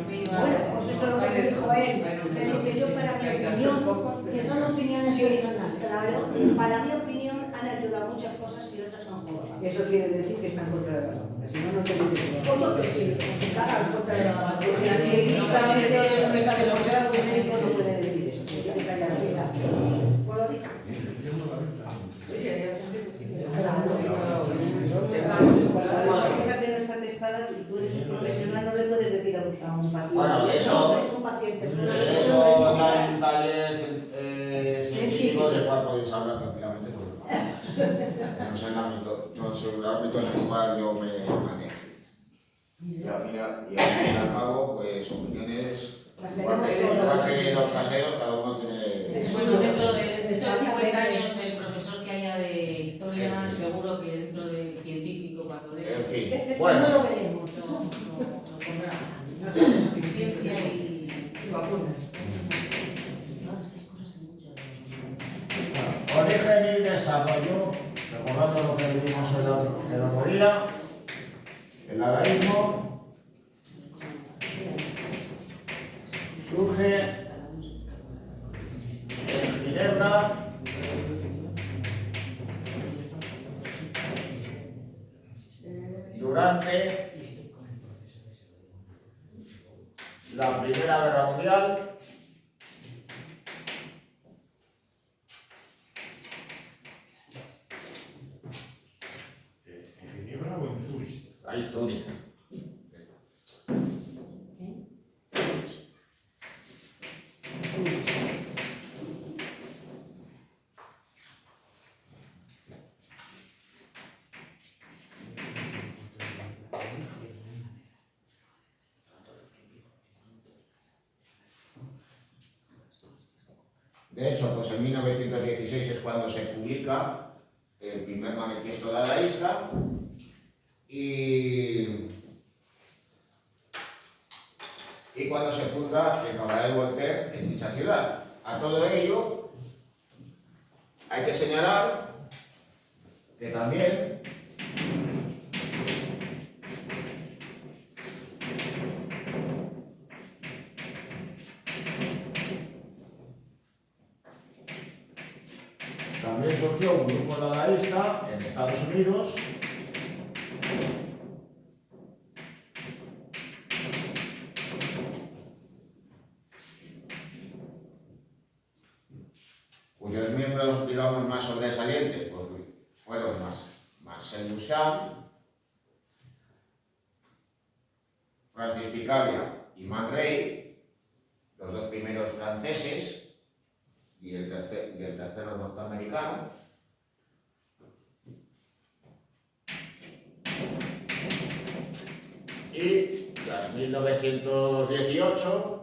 Bueno, pues eso es lo que me dijo él. Me dice yo para mi opinión, Que son opiniones sí, personales. claro, para mi opinión han ayudado a muchas cosas y otras no han jugado. Eso quiere decir que están contra la vacuna, si no, no te dices. Pues yo que sí, pues están al contra de la vacuna. Porque aquí evidentemente eso está demostrado que un médico no puede decir eso, que tiene que callar la vida. Pues lo digo. Esa que no está testada y tú eres un profesional, no le puedes decir a un paciente. Bueno, de eso- Es un paciente, es una De eso ya hay un taller científico del cual podéis hablar tranquilamente, porque no es el ámbito en el cual yo me manejo. Y al final y al cabo, pues opiniones, Las igual tenemos que todos. los caseros, cada uno tiene... Bueno, dentro de 50 años el profesor que haya de historia, seguro que dentro del científico, cuando dé, En fin, No bueno, lo veremos. lo pondrá. Ciencia y vacunas. origen y desarrollo, recordando lo que vimos el otro día, el dadaísmo surge en Ginebra durante la Primera Guerra Mundial. ¿En Ginebra o en Zurich? Ahí Zúrich. De hecho, pues en 1916 es cuando se publica el primer manifiesto dadaísta y cuando se funda el Cabaret Voltaire en dicha ciudad. A todo ello hay que señalar que también surgió un grupo dadaísta en Estados Unidos cuyos miembros, digamos, más sobresalientes pues, fueron Marcel Duchamp, Francis Picabia y Man Ray, los dos primeros franceses y el tercero norteamericano. Y tras 1918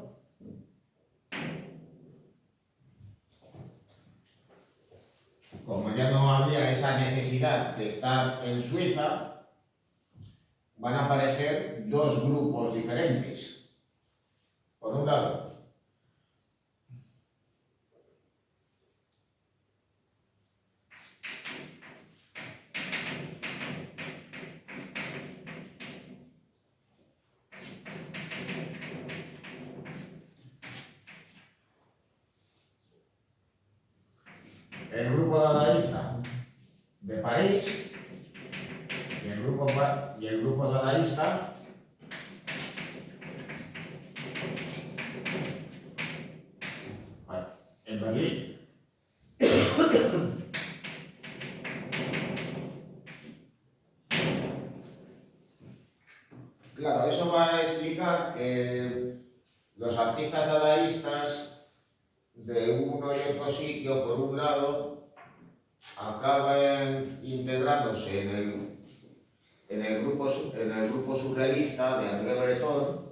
como ya no había esa necesidad de estar en Suiza, van a aparecer dos grupos diferentes. Por un lado, el grupo dadaísta de París y el grupo dadaísta en Berlín. Claro, eso va a explicar que los artistas dadaístas de uno y otro sitio, por un lado, acaban integrándose en el grupo surrealista de André Breton,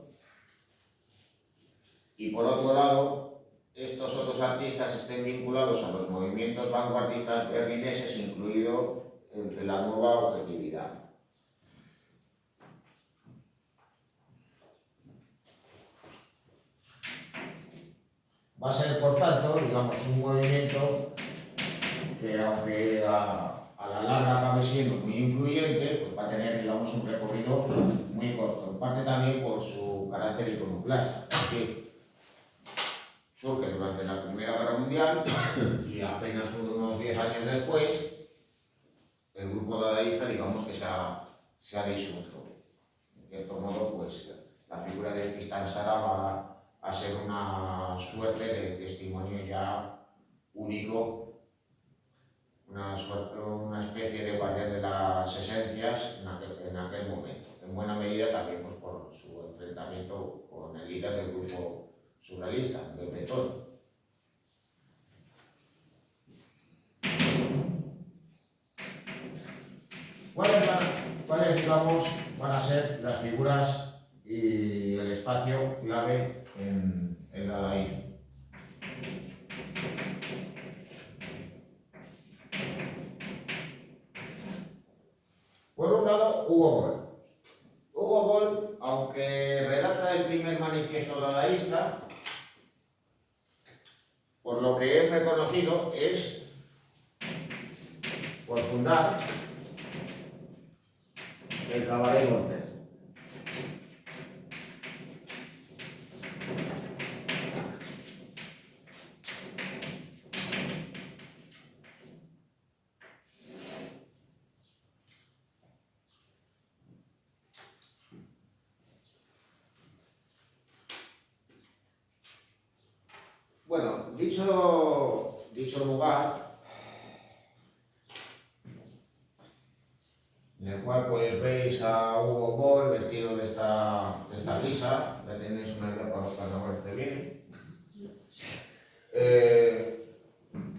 y por otro lado, estos otros artistas estén vinculados a los movimientos vanguardistas berlineses, incluido el de la nueva objetividad. Va a ser, por tanto, digamos, un movimiento que, aunque a la larga acabe siendo muy influyente, pues va a tener, digamos, un recorrido muy corto, en parte también por su carácter iconoclasta. Es decir, surge durante la Primera Guerra Mundial y apenas unos 10 años después, el grupo dadaísta, digamos, que se ha disuelto. En cierto modo, pues la figura de Tristan Tzara va a ser una suerte de testimonio ya único, una especie de guardián de las esencias en aquel momento. En buena medida también pues, por su enfrentamiento con el líder del grupo surrealista, de Breton. ¿Cuáles, digamos, van a ser las figuras y el espacio clave en el dadaísmo? Por un lado, Hugo Boll. Hugo Boll, aunque redacta el primer manifiesto dadaísta, por lo que es reconocido es por fundar el Cabaret Voltaire. Bueno, dicho lugar, en el cual pues veis a Hugo Boll vestido de esta risa, ya tenéis una idea para los carnavales que vienen,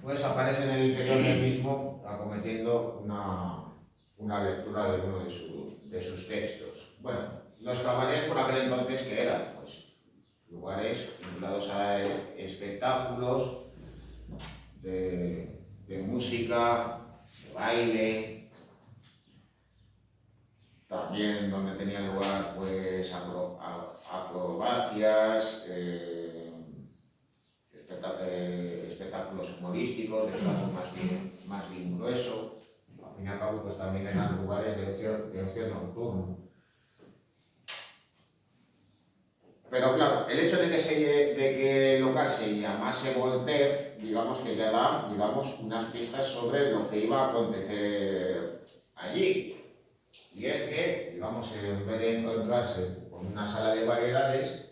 pues aparece en el interior del mismo acometiendo una lectura de uno de sus textos. Bueno, los cabarets por aquel entonces, ¿qué eran? Pues lugares vinculados a espectáculos de música, de baile, también donde tenían lugar pues acrobacias, espectáculos humorísticos de trazo más bien grueso. Al fin y al cabo pues también eran lugares de ocio nocturno. Pero claro, el hecho de que el local se llamase Voltaire, digamos que ya da, digamos, unas pistas sobre lo que iba a acontecer allí. Y es que, digamos, en vez de encontrarse con una sala de variedades,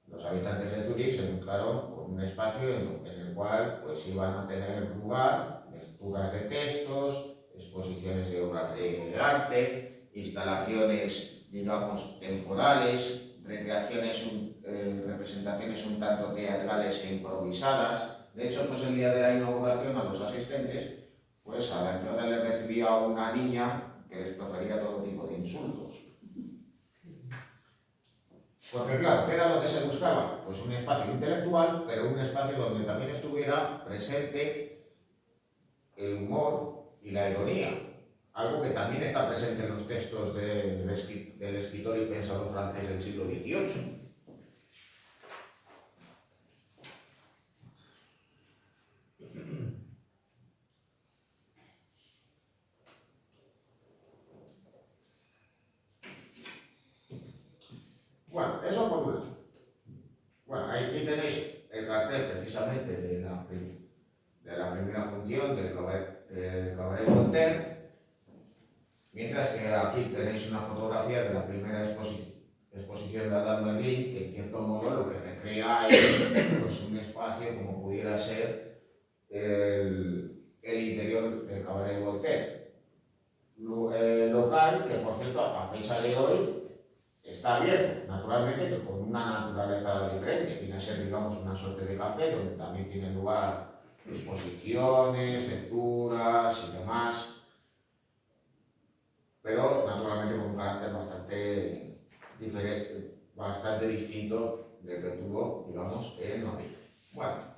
los habitantes de Zúrich se encontraron con un espacio en el cual pues iban a tener lugar lecturas de textos, exposiciones de obras de arte, instalaciones, digamos, temporales, representaciones un tanto teatrales e improvisadas. De hecho, pues el día de la inauguración a los asistentes, pues a la entrada les recibía una niña que les profería todo tipo de insultos. Porque claro, ¿qué era lo que se buscaba? Pues un espacio intelectual, pero un espacio donde también estuviera presente el humor y la ironía. Algo que también está presente en los textos del escritor y pensador francés del siglo XVIII. Bueno, eso por un lado. Bueno, aquí tenéis el cartel precisamente de la primera función del Cabaret Voltaire. Mientras que aquí tenéis una fotografía de la primera exposición de Adam Berlin, que en cierto modo lo que recrea es pues, un espacio como pudiera ser el interior del Cabaret Voltaire. Local que, por cierto, a fecha de hoy está abierto, naturalmente que con una naturaleza diferente. Viene a ser, digamos, una suerte de café donde también tienen lugar exposiciones, lecturas y demás, pero naturalmente con un carácter bastante diferente, bastante distinto del que tuvo, digamos, en origen. Bueno.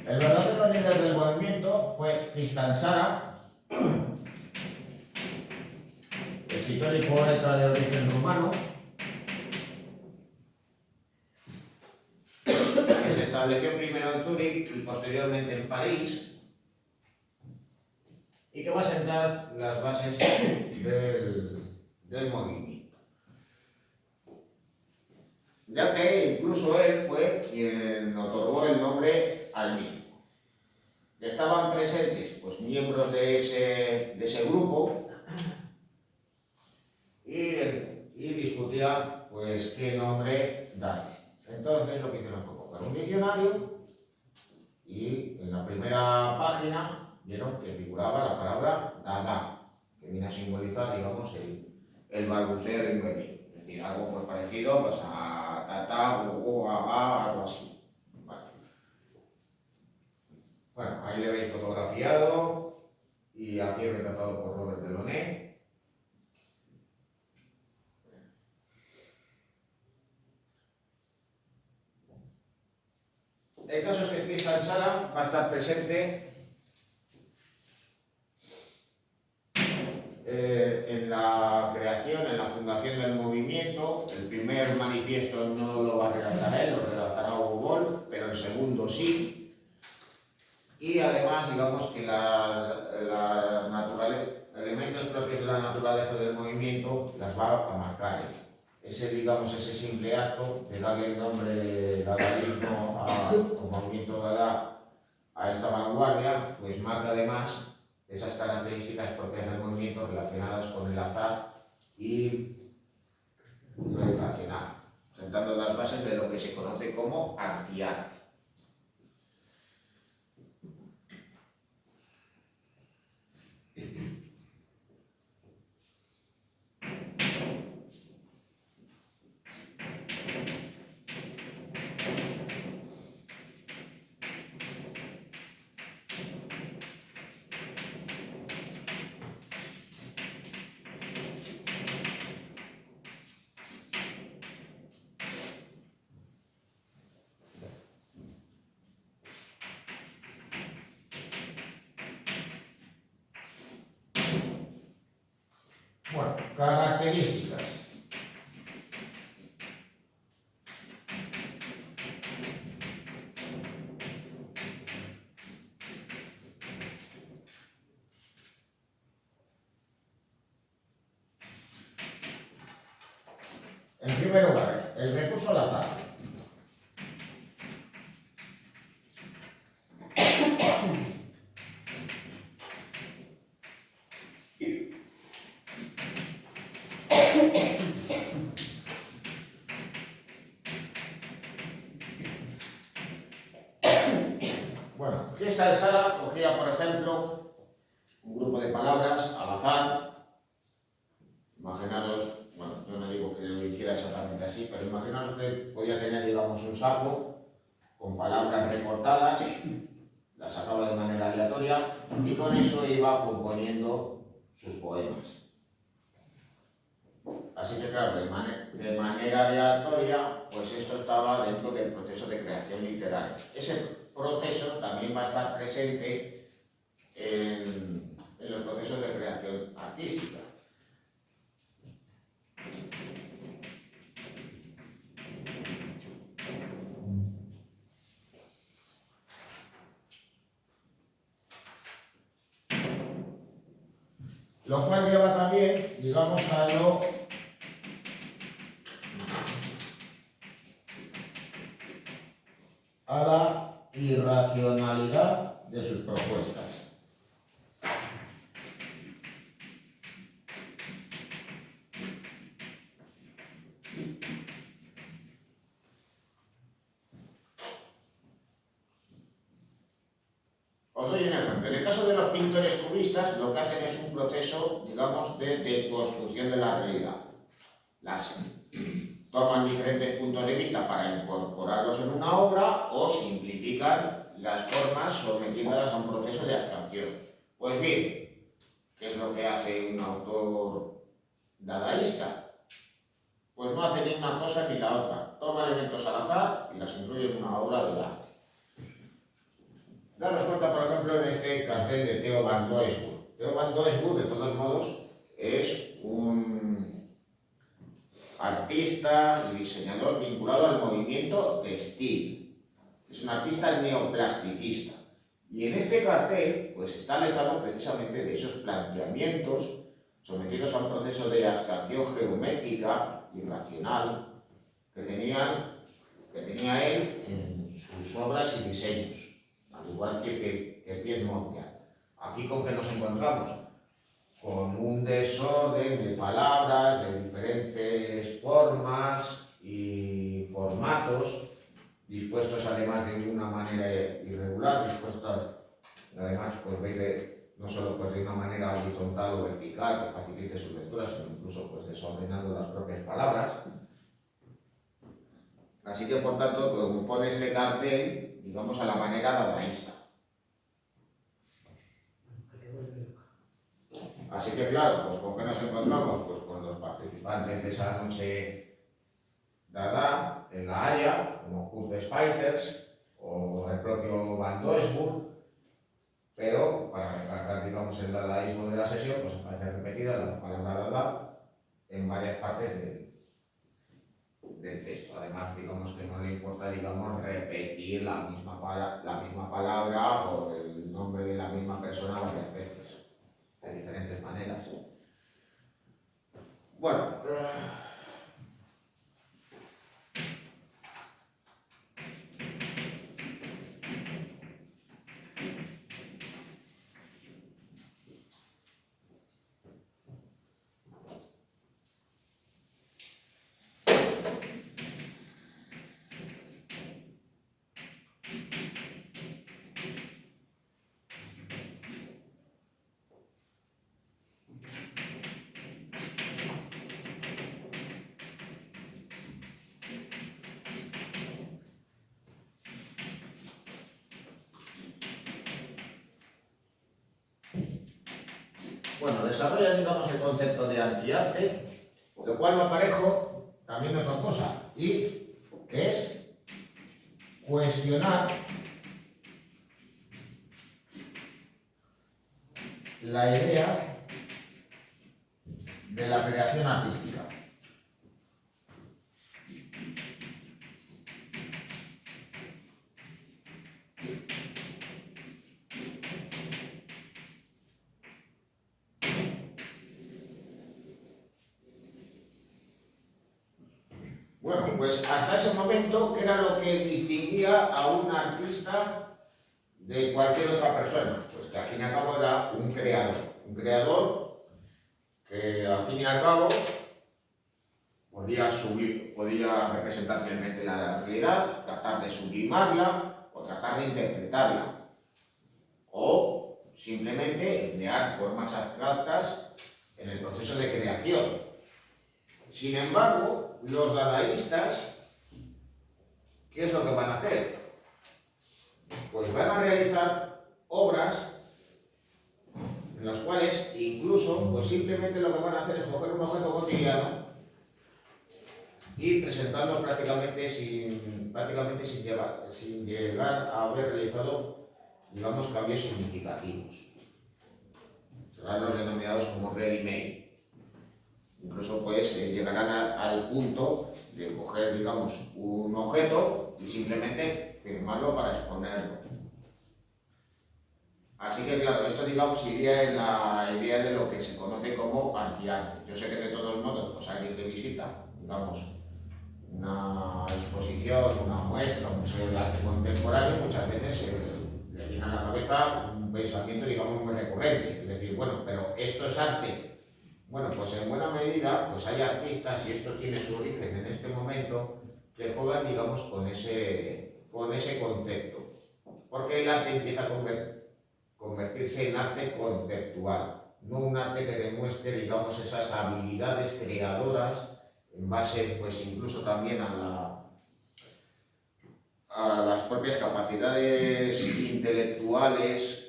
El verdadero primeros líderes del movimiento fue Tristan Tzara, escritor y poeta de origen rumano, que se estableció primero en Zúrich y posteriormente en París, y que va a sentar las bases del movimiento. Ya que incluso él fue quien otorgó el nombre al mismo. Estaban presentes pues, miembros de ese grupo y discutían pues, qué nombre darle. Entonces lo que hicieron fue coger un diccionario y en la primera página vieron que figuraba la palabra dada, que viene a simbolizar, digamos, el balbuceo del movimiento. Es decir, algo pues, parecido pues, a tata, gogo, aga, algo así. Bueno, ahí le veis fotografiado y aquí retratado por Robert Delaunay. El caso es que Tristan Tzara va a estar presente en la creación, en la fundación del movimiento. El primer manifiesto no lo va a redactar él, lo redactará Hugo Boll, pero el segundo sí. Y además, digamos que elementos propios de la naturaleza del movimiento las va a marcar él. Ese simple acto de darle el nombre de dadaísmo o movimiento dada a esta vanguardia, pues marca además esas características propias del movimiento relacionadas con el azar y lo irracional, sentando las bases de lo que se conoce como antiarte. Bueno, características. En primer lugar, el recurso al azar. Bueno, Tristan Tzara cogía, por ejemplo, un grupo de palabras al azar. Imaginaros, bueno, yo no digo que lo hiciera exactamente así, pero imaginaros que podía tener, digamos, un saco con palabras recortadas, las sacaba de manera aleatoria y con eso iba componiendo sus poemas. Así que, claro, de manera aleatoria, pues esto estaba dentro del proceso de creación literaria. Ese proceso también va a estar presente en los procesos de creación artística. Lo cual lleva también, digamos, a la irracionalidad de sus propuestas. Os doy un ejemplo. En el caso de los pintores cubistas, lo que hacen es un proceso, digamos, de deconstrucción de la realidad. Toman diferentes puntos de vista para incorporarlos en una obra o simplifican las formas sometiéndolas a un proceso de abstracción. Pues bien, ¿qué es lo que hace un autor dadaísta? Pues no hace ni una cosa ni la otra. Toma elementos al azar y las incluye en una obra de arte. Daros cuenta, por ejemplo, en este cartel de Theo van Doesburg. Theo van Doesburg, de todos modos, es un artista y diseñador vinculado al movimiento textil. Es un artista neoplasticista. Y en este cartel, pues está alejado precisamente de esos planteamientos sometidos a un proceso de abstracción geométrica y racional que tenía él en sus obras y diseños, al igual que Piet Mondrian. Aquí con que nos encontramos con un desorden de palabras de diferentes formas y formatos, dispuestos además de una manera irregular, dispuestos además, pues veis, no solo pues, de una manera horizontal o vertical que facilite su lectura, sino incluso pues, desordenando las propias palabras. Así que, por tanto, compone este cartel, digamos, a la manera dadaísta. Así que, claro, pues ¿con qué nos encontramos? Pues con los participantes de esa noche Dada en La Haya, como Kurt Spijters o el propio Van Doesburg, pero para recargar, digamos, el dadaísmo de la sesión, pues aparece repetida la palabra Dada en varias partes del texto. Además, digamos que no le importa, digamos, repetir la misma palabra o el nombre de la misma persona varias veces, de diferentes maneras. Bueno, desarrolla, digamos, el concepto de antiarte, lo cual me aparejo también otra cosa, y es cuestionar la idea de la creación artística. Bueno, pues hasta ese momento, ¿qué era lo que distinguía a un artista de cualquier otra persona? Pues que al fin y al cabo era un creador que al fin y al cabo podía representar fielmente la realidad, tratar de sublimarla o tratar de interpretarla, o simplemente emplear formas abstractas en el proceso de creación. Sin embargo, los dadaístas, ¿qué es lo que van a hacer? Pues van a realizar obras en las cuales incluso, pues simplemente lo que van a hacer es coger un objeto cotidiano y presentarlo prácticamente sin llegar a haber realizado, digamos, cambios significativos. Serán los denominados como ready-made. Incluso pues llegarán al punto de coger, digamos, un objeto y simplemente firmarlo para exponerlo. Así que claro, esto, digamos, iría en la idea de lo que se conoce como antiarte. Yo sé que de todos modos, pues alguien que visita, digamos, una exposición, una muestra, un museo de arte contemporáneo, muchas veces le viene a la cabeza un pensamiento, digamos, muy recurrente. Es decir, bueno, pero esto es arte. Bueno, pues en buena medida, pues hay artistas, y esto tiene su origen en este momento, que juegan, digamos, con ese concepto. Porque el arte empieza a convertirse en arte conceptual, no un arte que demuestre, digamos, esas habilidades creadoras en base, pues incluso también a las propias capacidades intelectuales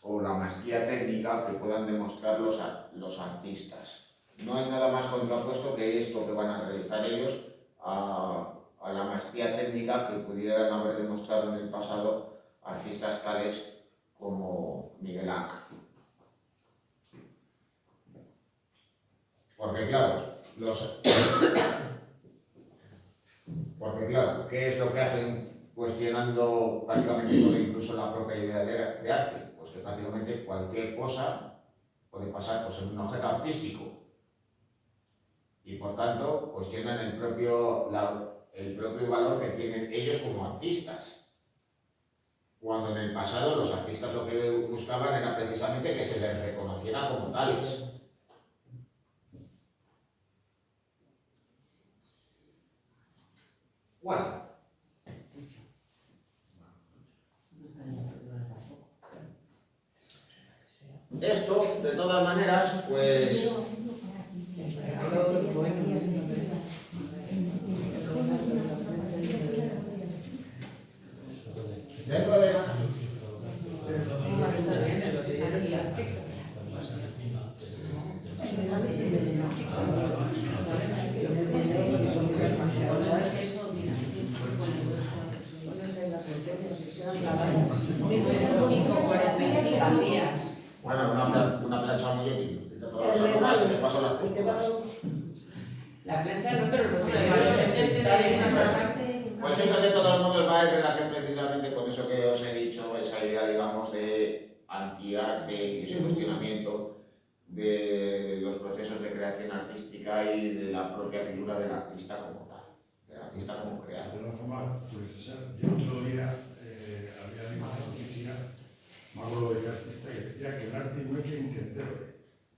o la maestría técnica que puedan demostrar los artistas. No hay nada más contrapuesto que esto que van a realizar ellos a la maestría técnica que pudieran haber demostrado en el pasado artistas tales como Miguel Ángel. Porque claro, ¿qué es lo que hacen cuestionando prácticamente incluso la propia idea de arte? Pues que prácticamente cualquier cosa puede pasar por ser un objeto artístico y por tanto cuestionan el propio valor que tienen ellos como artistas. Cuando en el pasado los artistas lo que buscaban era precisamente que se les reconociera como tales. Bueno, esto, de todas maneras, pues dentro de bueno, una plancha muy útil. De todas las formas, se te pasó las cosas. La plancha no, pero no Pues eso de todos modos va en relación precisamente con eso que os he dicho, esa idea, digamos, de anti-arte y ese cuestionamiento de los procesos de creación artística y de la propia figura del artista como tal, del artista como creador. De todas formas, pues César, yo otro día había leído una noticia, me acuerdo de que artista que decía que el arte no hay que entenderlo,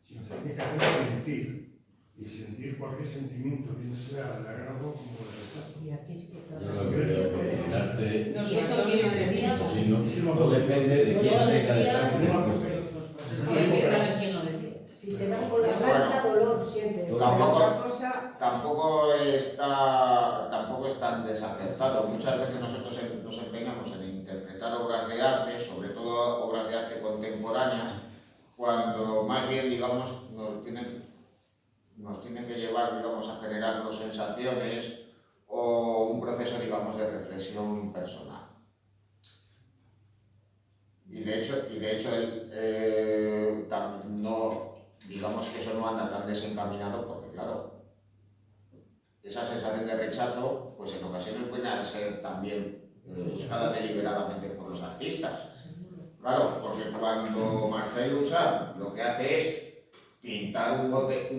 sino que tiene que hacer sentir, y sentir cualquier sentimiento, bien sea de agrado como de rechazo. Yo lo que creo que el arte, Y eso quién lo decía, si no, todo depende de quién tenga detrás que lo propio. hay que saber quién lo decía. Si te dan con la plancha, dolor sientes. Tampoco es tan desacertado. Muchas veces nosotros nos empeñamos en interpretar obras de arte, sobre todo obras de arte contemporáneas, cuando más bien, digamos, nos tienen que llevar, digamos, a generarnos sensaciones o un proceso, digamos, de reflexión personal. Y de hecho no, digamos que eso no anda tan desencaminado porque, claro, esa sensación de rechazo, pues en ocasiones puede ser también buscada deliberadamente por los artistas. Claro, porque cuando Marcel Duchamp lo que hace es pintar un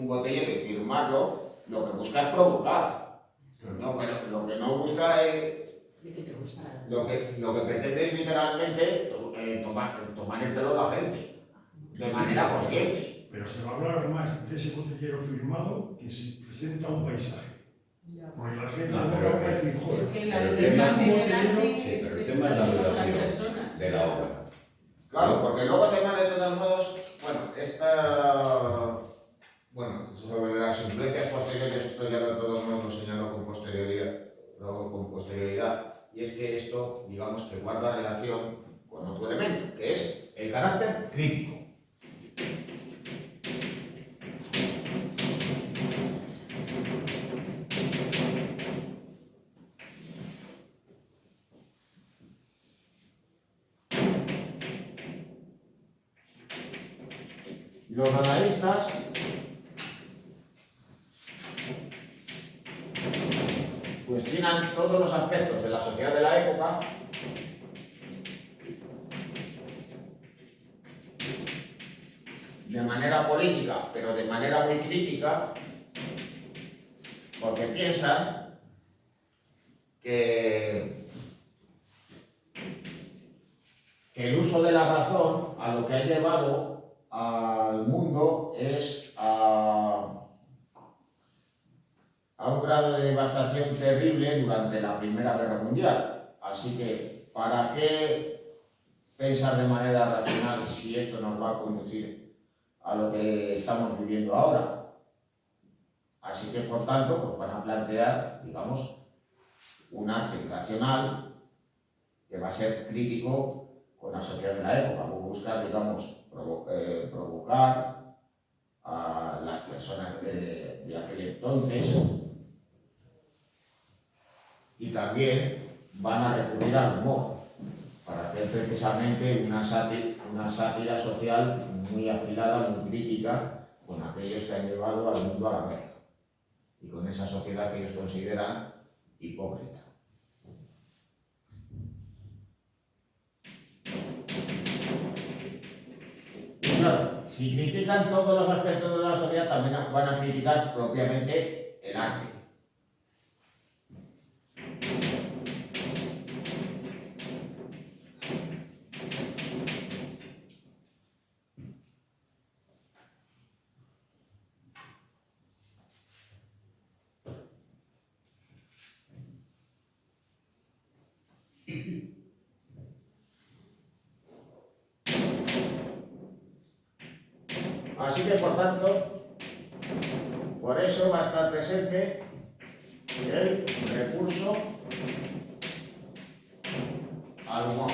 botellero y firmarlo, lo que busca es provocar. No, pero lo que no busca es... Lo que pretende es literalmente tomar el pelo a la gente, de manera consciente. Pero se va a hablar más de ese botellero firmado que si presenta un paisaje. Porque la gente No, no pero va a decir, Es joder, que la el libertad tema- del arte sí, pero el tema es la las duración personas. de la obra. Claro, porque luego además de todos modos, sobre las influencias posteriores, esto ya de todos modos lo señalo con posterioridad, y es que esto, digamos, que guarda relación con otro elemento, que es el carácter crítico. Los dadaístas cuestionan todos los aspectos de la sociedad de la época de manera política, pero de manera muy crítica, porque piensan que el uso de la razón a lo que ha llevado al mundo es a un grado de devastación terrible durante la Primera Guerra Mundial. Así que, ¿para qué pensar de manera racional si esto nos va a conducir a lo que estamos viviendo ahora? Así que, por tanto, pues van a plantear, digamos, un arte racional que va a ser crítico con la sociedad de la época, o buscar, digamos, provocar a las personas de aquel entonces, y también van a recurrir al humor para hacer hacer precisamente una sátira social muy afilada, muy crítica, con aquellos que han llevado al mundo a la guerra y con esa sociedad que ellos consideran hipócrita. Claro, si critican todos los aspectos de la sociedad, también van a criticar propiamente el arte. Así que, por tanto, por eso va a estar presente el recurso al humor.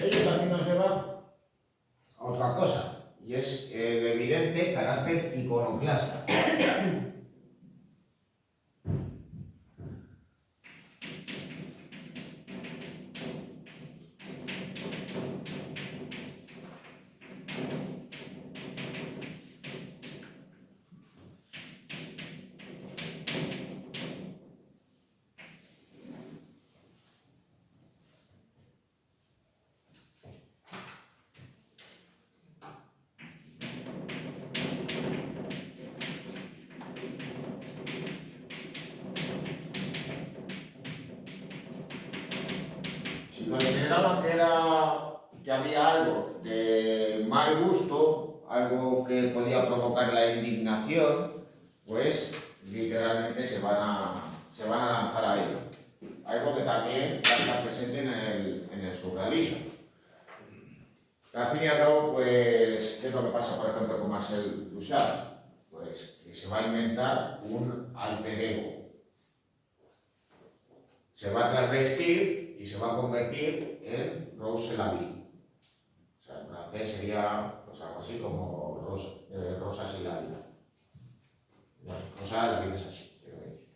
Ello también nos lleva a otra cosa, y es el evidente carácter iconoclasta. Consideraban que había algo de mal gusto, algo que podía provocar la indignación, pues literalmente se van a lanzar a ello. Algo que también va a estar presente en el surrealismo. Al fin y al cabo, pues, ¿qué es lo que pasa, por ejemplo, con Marcel Duchamp? Pues que se va a inventar un alter ego. Se va a transvestir y se va a convertir en Rose Lavie. O sea, en francés sería pues, algo así como Rosa y la vida. Bueno, Rosa, la vida es así, quiero decir.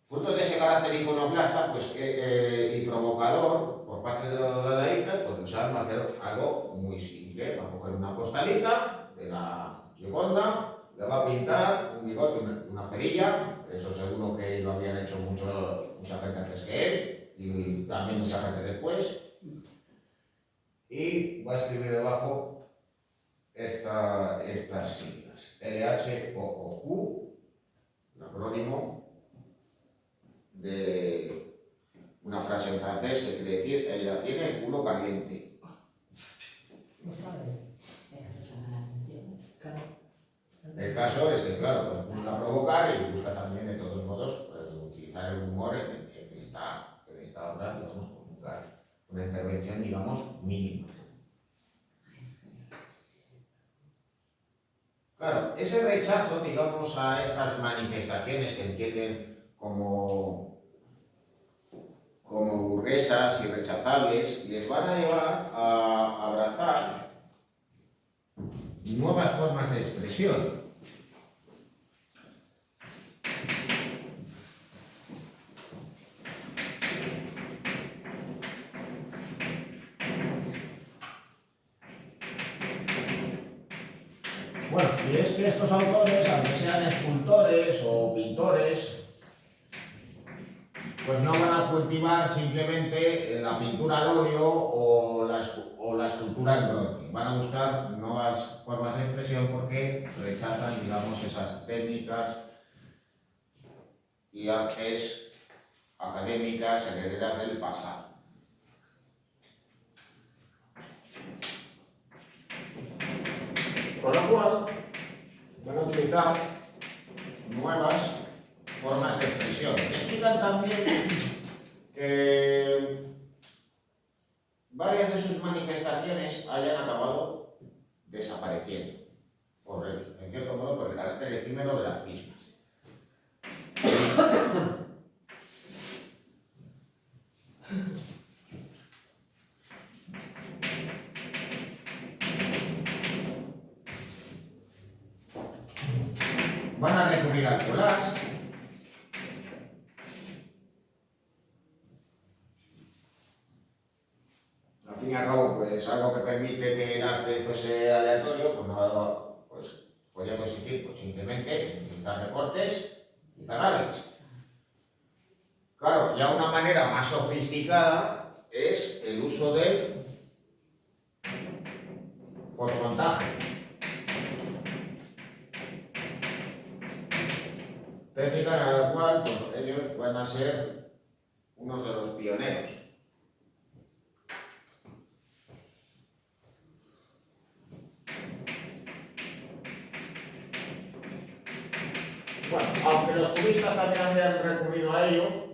Fruto de ese carácter iconoclasta pues, y provocador por parte de los dadaístas, pues Duchamp va a hacer algo muy simple. Va a coger una postalita de la Gioconda, le va a pintar un bigote, una perilla. Eso seguro que lo habían hecho mucha gente antes que él y también mucha gente después. Y va a escribir debajo estas siglas. LHOOQ, el acrónimo de una frase en francés que quiere decir ella tiene el culo caliente. No sabe. El caso es que, claro, pues busca provocar y busca también, de todos modos, utilizar el humor en esta obra, digamos, con una intervención, digamos, mínima. Claro, ese rechazo, digamos, a esas manifestaciones que entienden como burguesas y rechazables, les van a llevar a abrazar nuevas formas de expresión. Bueno, y es que estos autores, aunque sean escultores o pintores, pues no van a cultivar simplemente la pintura al óleo o la escultura en bronce. Van a buscar nuevas formas de expresión porque rechazan, digamos, esas técnicas y artes académicas herederas del pasado. Con lo cual, van a utilizar nuevas formas de expresión. Explican también que varias de sus manifestaciones hayan acabado desapareciendo, en cierto modo por el carácter efímero de las mismas. van a recurrir al collage. Al fin y al cabo, pues algo que permite que el arte fuese aleatorio, pues no, pues podía consistir pues, simplemente en utilizar recortes y pegarles. Claro, ya una manera más sofisticada es el uso del fotomontaje. Técnica en la cual pues, ellos van a ser unos de los pioneros. Bueno, aunque los cubistas también habían recurrido a ello,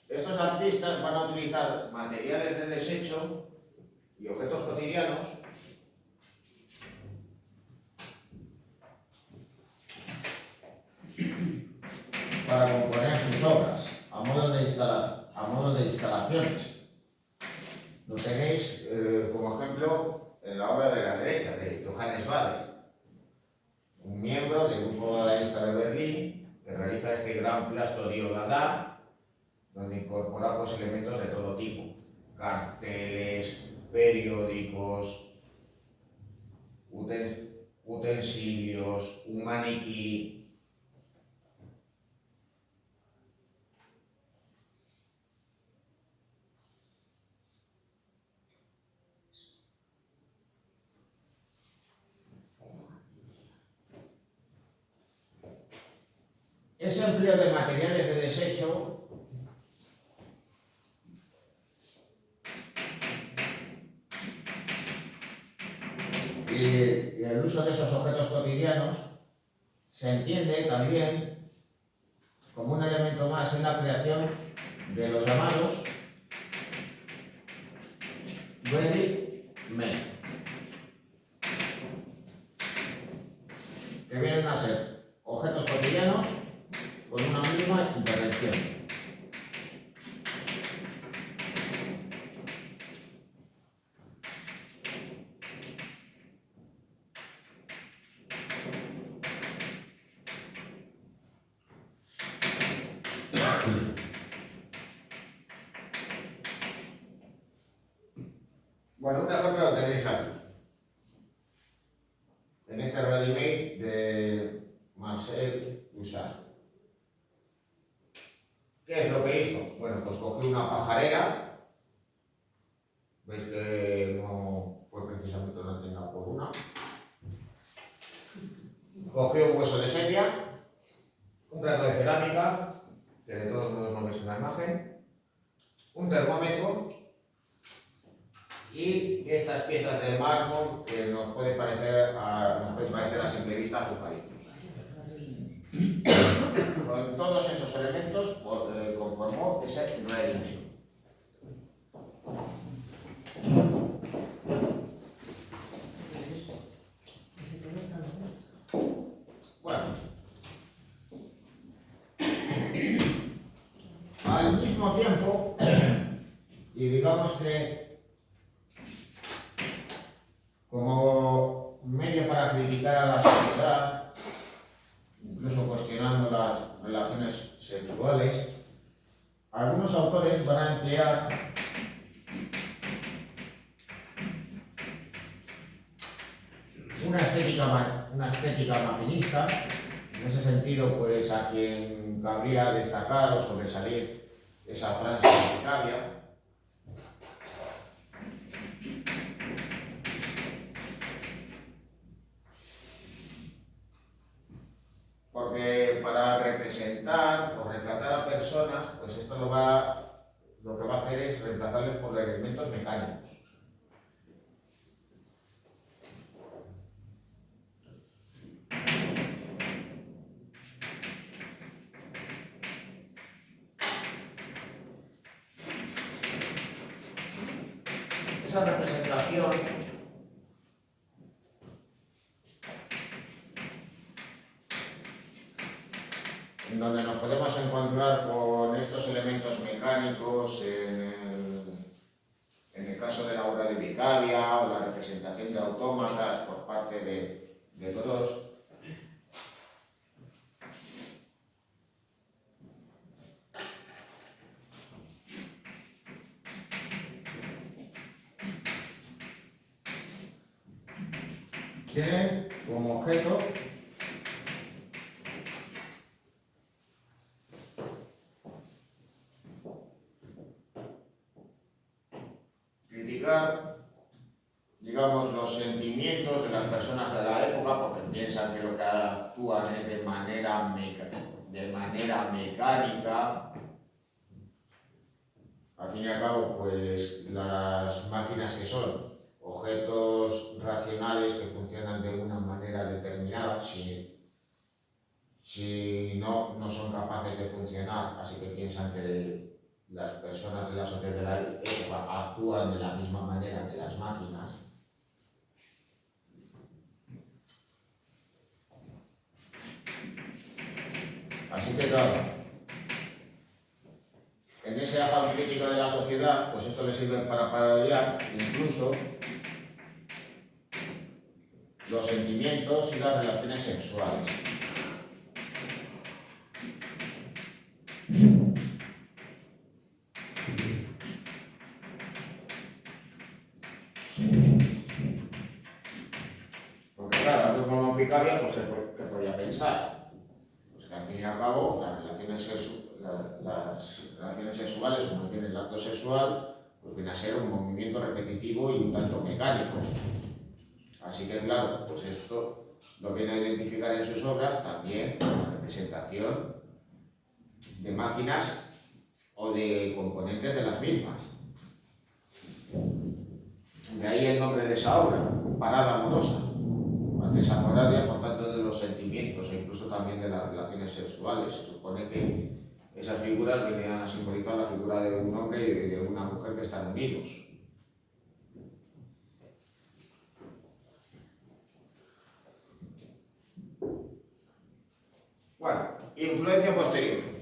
estos artistas van a utilizar materiales de desecho y objetos cotidianos para componer sus obras a modo de instalaciones. Lo tenéis como ejemplo en la obra de la derecha de Johannes Bade, un miembro del grupo dadaísta de Berlín que realiza este gran plastodio Dada, donde incorpora pues, elementos de todo tipo, carteles, periódicos, utensilios, un maniquí. Ese empleo de materiales de desecho y el uso de esos objetos cotidianos se entiende también como un elemento más en la creación de los llamados ready-made, que vienen a ser objetos cotidianos con una mínima intervención. Bueno, un ejemplo lo tenéis aquí, en este ready-made de Marcel Duchamp. ¿Qué es lo que hizo? Bueno, pues cogió una pajarera, veis que no fue precisamente una tienda por una, cogió un hueso de sepia, un plato de cerámica, que de todos modos no veis en la imagen, un termómetro y estas piezas de mármol que nos pueden parecer a simple vista azucaritos. Con todos esos elementos conformó ese ready-made. Bueno, al mismo tiempo, y digamos que como medio para criticar a la sociedad, incluso cuestionando las relaciones sexuales, algunos autores van a emplear una estética maquinista. En ese sentido, pues a quien cabría destacar o sobresalir esa Francia de Cavia, porque para representar o retratar a personas, pues esto lo que va a hacer es reemplazarles por elementos mecánicos. Esa representación en donde nos podemos encontrar con estos elementos mecánicos en el caso de la obra de Picabia o la representación de autómatas por parte de todos. Tienen como objeto criticar, digamos, los sentimientos de las personas de la época, porque piensan que lo que actúan es de manera mecánica. Al fin y al cabo, pues las máquinas que son objetos racionales que funcionan de una manera determinada, si no son capaces de funcionar, así que piensan que las personas de la sociedad de la época actúan de la misma manera que las máquinas. Así que claro, en ese afán crítico de la sociedad, pues esto le sirve para parodiar incluso los sentimientos y las relaciones sexuales. Porque claro, algo como Picabia, pues ¿qué podía pensar? Pues que al fin y al cabo las relaciones sexuales, o más bien el acto sexual, pues viene a ser un movimiento repetitivo y un tanto mecánico. Así que claro, pues esto lo viene a identificar en sus obras también la representación de máquinas o de componentes de las mismas. De ahí el nombre de esa obra, Parada amorosa. Hace esa parodia, por tanto, de los sentimientos e incluso también de las relaciones sexuales. Se supone que esas figuras venían a simbolizar la figura de un hombre y de una mujer que están unidos. Bueno, influencia posterior.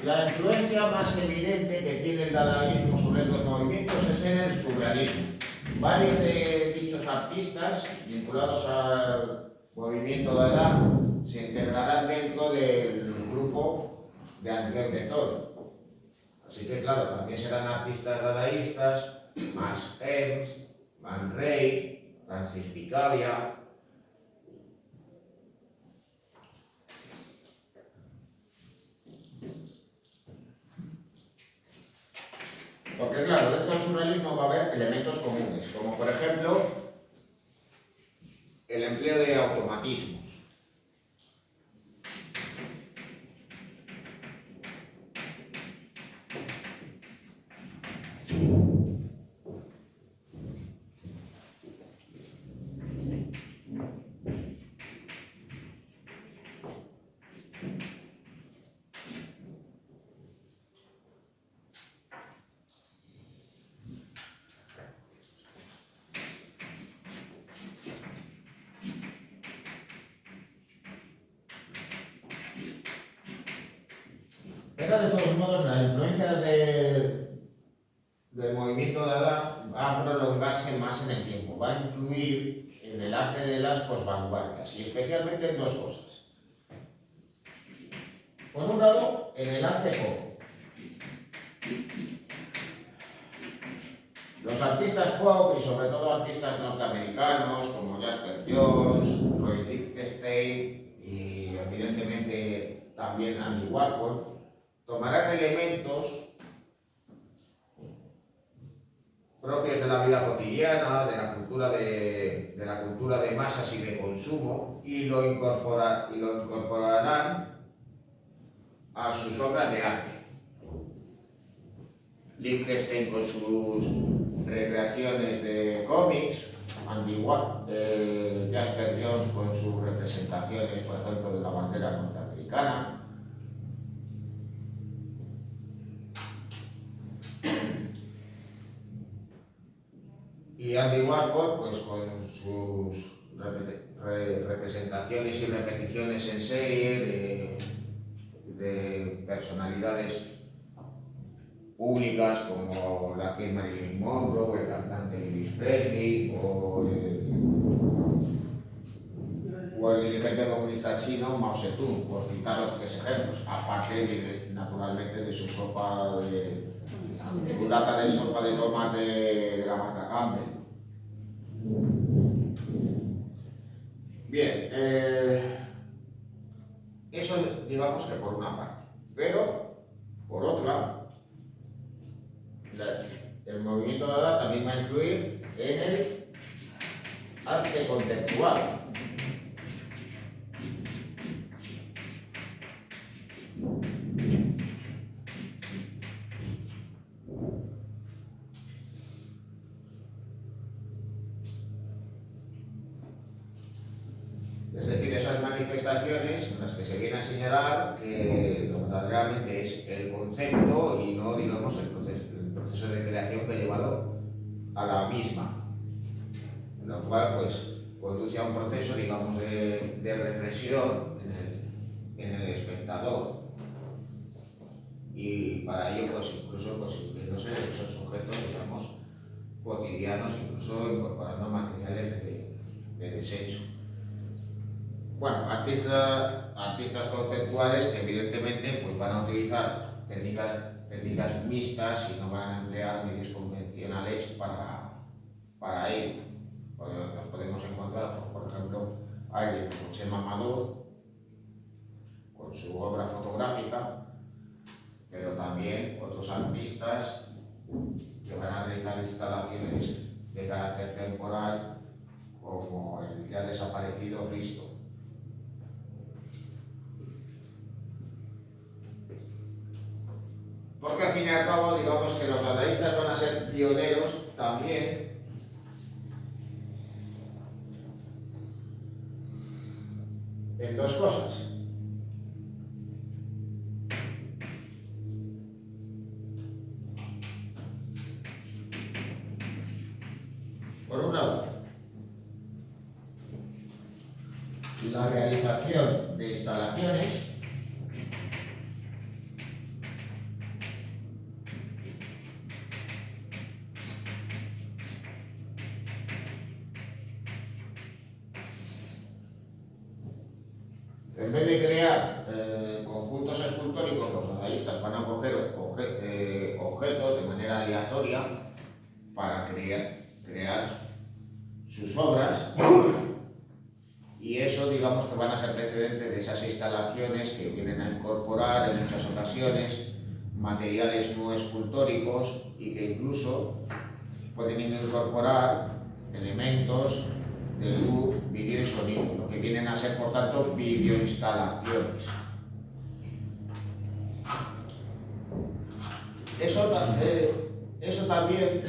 La influencia más evidente que tiene el dadaísmo sobre estos movimientos es en el surrealismo. Varios de dichos artistas vinculados al movimiento dada se integrarán dentro del grupo de André Breton. Así que claro, también serán artistas dadaístas, Max Ernst, Man Ray, Francis Picabia. Porque claro, dentro del surrealismo va a haber elementos comunes, como por ejemplo el empleo de automatismos. Pero de todos modos la influencia del movimiento dada va a prolongarse más en el tiempo, va a influir en el arte de las posvanguardias y especialmente en dos cosas. Por un lado, en el arte pop. Los artistas pop y sobre todo artistas norteamericanos como Jasper Jones, Roy Lichtenstein y evidentemente también Andy Warhol tomarán elementos propios de la vida cotidiana, de la cultura de masas y de consumo, y lo incorporarán a sus obras de arte. Liechtenstein con sus recreaciones de cómics, Jasper Jones con sus representaciones, por ejemplo, de la bandera norteamericana. Y Andy Warhol, pues con sus representaciones y repeticiones en serie de personalidades públicas como la actriz Marilyn Monroe, el cantante Elvis Presley o el dirigente comunista chino Mao Zedong, por citar los tres ejemplos, aparte naturalmente de su sopa de lata de sopa de tomate de la marca Campbell. Bien, eso digamos que por una parte, pero por otra, el movimiento Dada también va a influir en el arte conceptual. Es decir, esas manifestaciones en las que se viene a señalar que lo verdaderamente es el concepto y no, digamos, el proceso de creación que ha llevado a la misma, lo cual pues conduce a un proceso, digamos, de reflexión en el espectador, y para ello pues incluso constituyéndose esos sujetos, digamos, cotidianos, incluso incorporando materiales de desecho. Bueno, artistas conceptuales que evidentemente pues van a utilizar técnicas mixtas y no van a emplear medios convencionales para ello. Nos podemos encontrar, pues, por ejemplo, alguien como Chema Amador con su obra fotográfica, pero también otros artistas que van a realizar instalaciones de carácter temporal, como el ya desaparecido Risto. Porque al fin y al cabo, digamos que los dadaístas van a ser pioneros también en dos cosas. Por un lado, la realización de instalaciones en vez de crear conjuntos escultóricos. Los dadaístas van a coger objetos de manera aleatoria para crear sus obras, y eso, digamos, que van a ser precedentes de esas instalaciones que vienen a incorporar en muchas ocasiones materiales no escultóricos y que incluso pueden incorporar elementos de luz, vídeo y sonido, lo que vienen a ser, por tanto, videoinstalaciones. Eso también,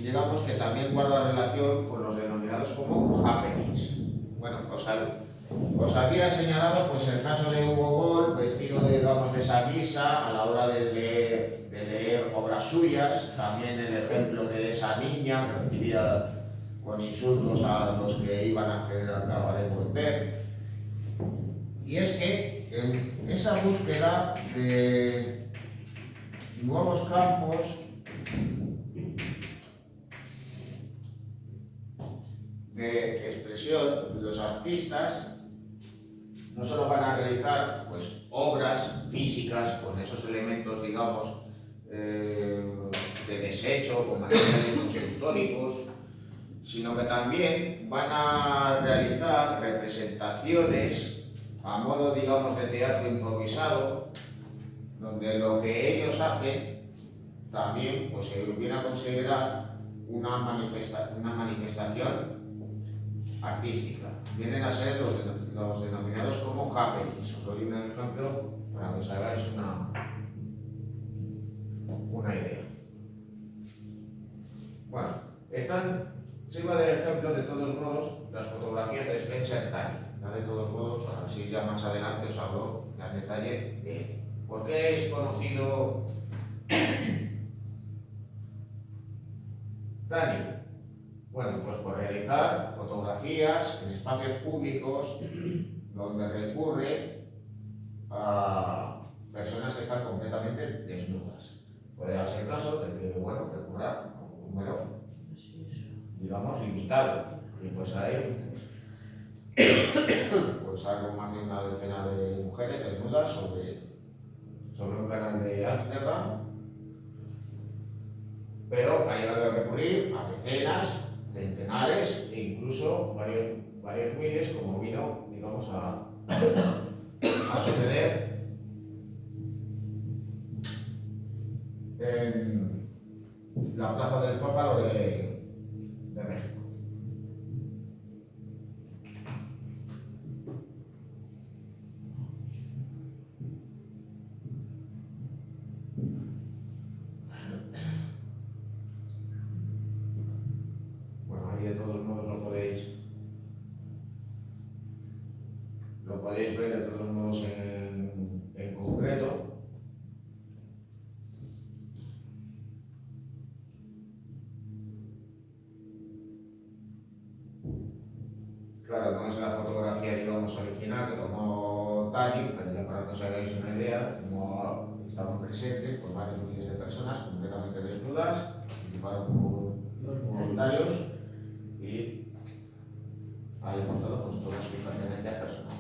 digamos que también guarda relación con los denominados como happenings. Bueno, os había señalado pues el caso de Hugo Boll, vestido, digamos, de esa guisa a la hora de leer obras suyas, también el ejemplo de esa niña que recibía con insultos a los que iban a acceder al cabaret Voltaire. Y es que en esa búsqueda de nuevos campos de expresión, los artistas no solo van a realizar pues obras físicas con esos elementos, digamos, de desecho, con materiales escultóricos, sino que también van a realizar representaciones a modo, digamos, de teatro improvisado, donde lo que ellos hacen también pues se viene a considerar una manifestación artística. Vienen a ser los denominados como happenings. Os doy un ejemplo para que os hagáis una idea. Bueno, sirva de ejemplo de todos modos las fotografías de Spencer Talley. De todos modos, así ya más adelante os hablo en detalle de por qué es conocido Talley. Bueno, pues por realizar fotografías en espacios públicos donde recurre a personas que están completamente desnudas. Puede darse el caso de que, bueno, recurra a un número, digamos, limitado. Y pues hay pues algo más de una decena de mujeres desnudas sobre un canal de Ámsterdam, pero ha llegado a recurrir a decenas, centenares e incluso varios miles, como vino, digamos, a suceder en la plaza del Zócalo de México. Bueno, ahí de todos modos lo podéis ver de todos modos en concreto. Claro, no es la fotografía, digamos, original que tomó Talley, pero ya para que os hagáis una idea, como estaban presentes pues varios miles de personas completamente desnudas, participaron como voluntarios y ahí montado pues todas sus pertenencias personales.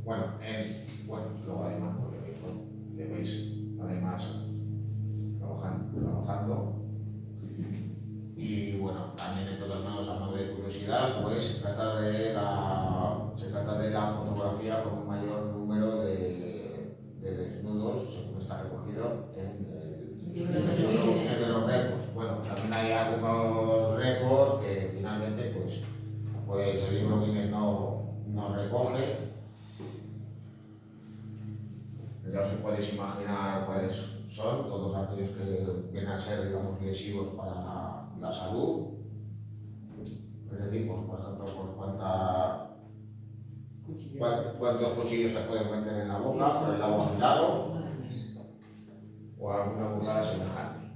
Bueno, luego además, porque veis, además trabajando. Y bueno, también de todos modos, a modo de curiosidad, pues se trata de la fotografía con un mayor número de desnudos, según está recogido en los récords. Bueno, también hay algunos récords que finalmente pues el libro Guinness no recoge. Ya os podéis imaginar cuáles son, todos aquellos que vienen a ser, digamos, lesivos para la salud. Es decir, pues, por ejemplo, cuántos cuchillos te puedes meter en la boca, por el agua afilado o alguna burrada semejante.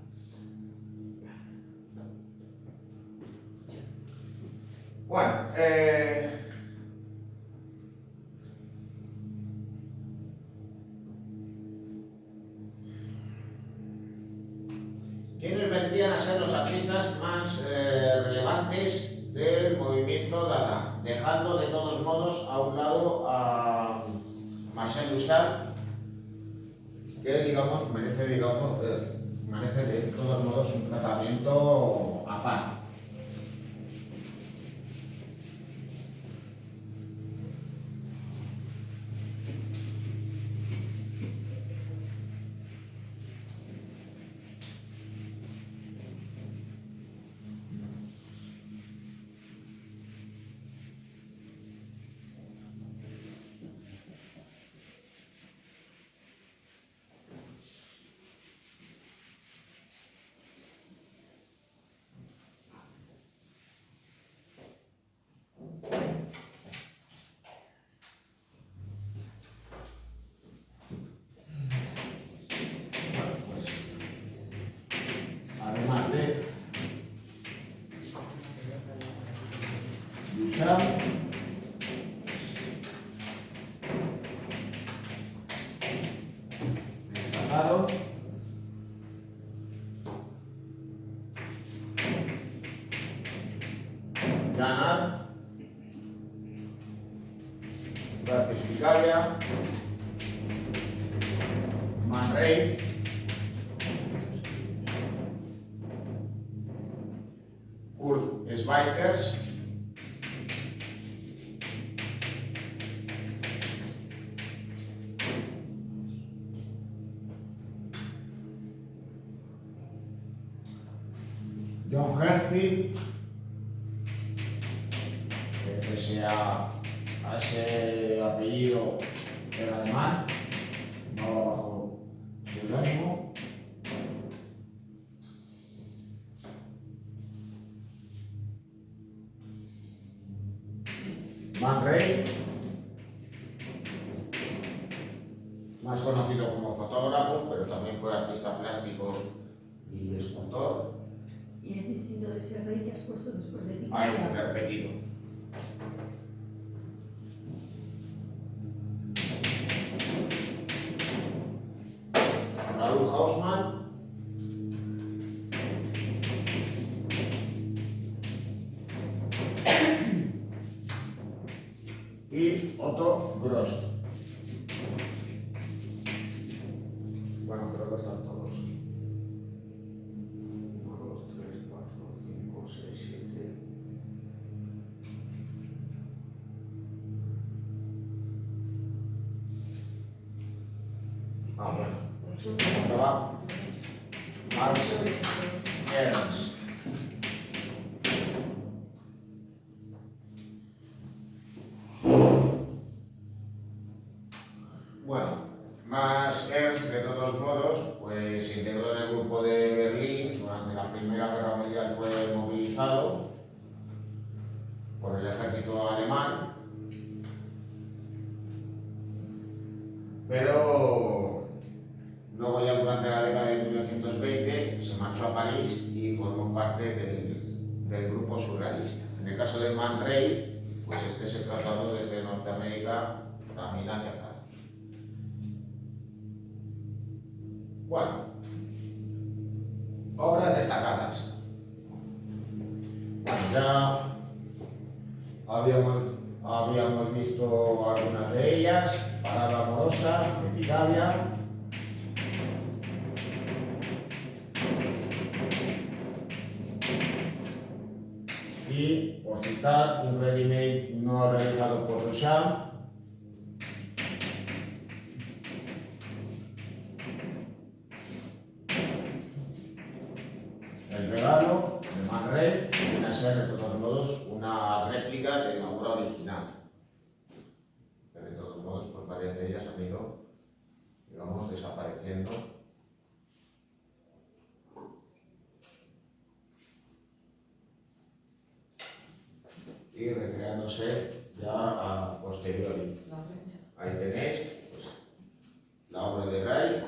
Bueno, ¿quiénes vendrían a ser los artistas más relevantes del movimiento Dada? Dejando de todos modos a un lado a Marcel Duchamp, que digamos merece de todos modos un tratamiento aparte. Además de Duchamp, destacaron Janat, Francis Picabia, Man Ray, Kurt Schweikers, John Herzog, que pese a ese apellido era alemán, no bajo seudónimo. Man Ray, más conocido como fotógrafo, pero también fue artista plástico y escultor. Y es distinto de ese rey que has puesto después de ti. Hay un repetido. Raúl Hausmann. Y Otto Gross. Bueno, creo que están todos. 1, 2, 3, 4, 5, 6, 7. Ah, bueno. ¿Dónde va? Max Ernst. Bueno, Max Ernst, de todos modos, pues se integró en el grupo de Berlín. Durante la Primera Guerra Mundial fue movilizado por el ejército alemán, pero luego ya durante la década de 1920 se marchó a París y formó parte del grupo surrealista. En el caso de Man Ray, pues este se trasladó desde Norteamérica también hacia Francia. Bueno, obras destacadas. Bueno, ya habíamos visto algunas de ellas: Parada amorosa, de Pitavia. Y, por citar, un ready-made no realizado por Duchamp. El regalo de Man Ray viene a ser, de todos modos, una réplica de la obra original. Que de todos modos, pues varias de ellas han ido, digamos, desapareciendo. Y recreándose ya a posteriori. Ahí tenéis pues, la obra de Ray.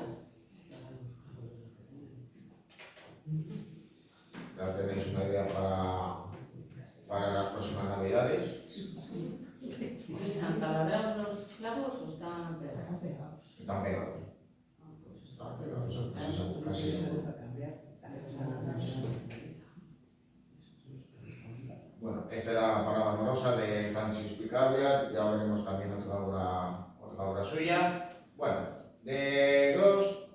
Ya tenéis una idea para las próximas navidades. ¿Están taladrados los clavos o están pegados? Están pegados. Están pegados, casi seguro. Bueno, esta era la Parada amorosa de Francis Picabia. Ya veremos también otra obra suya. Bueno, de Gross,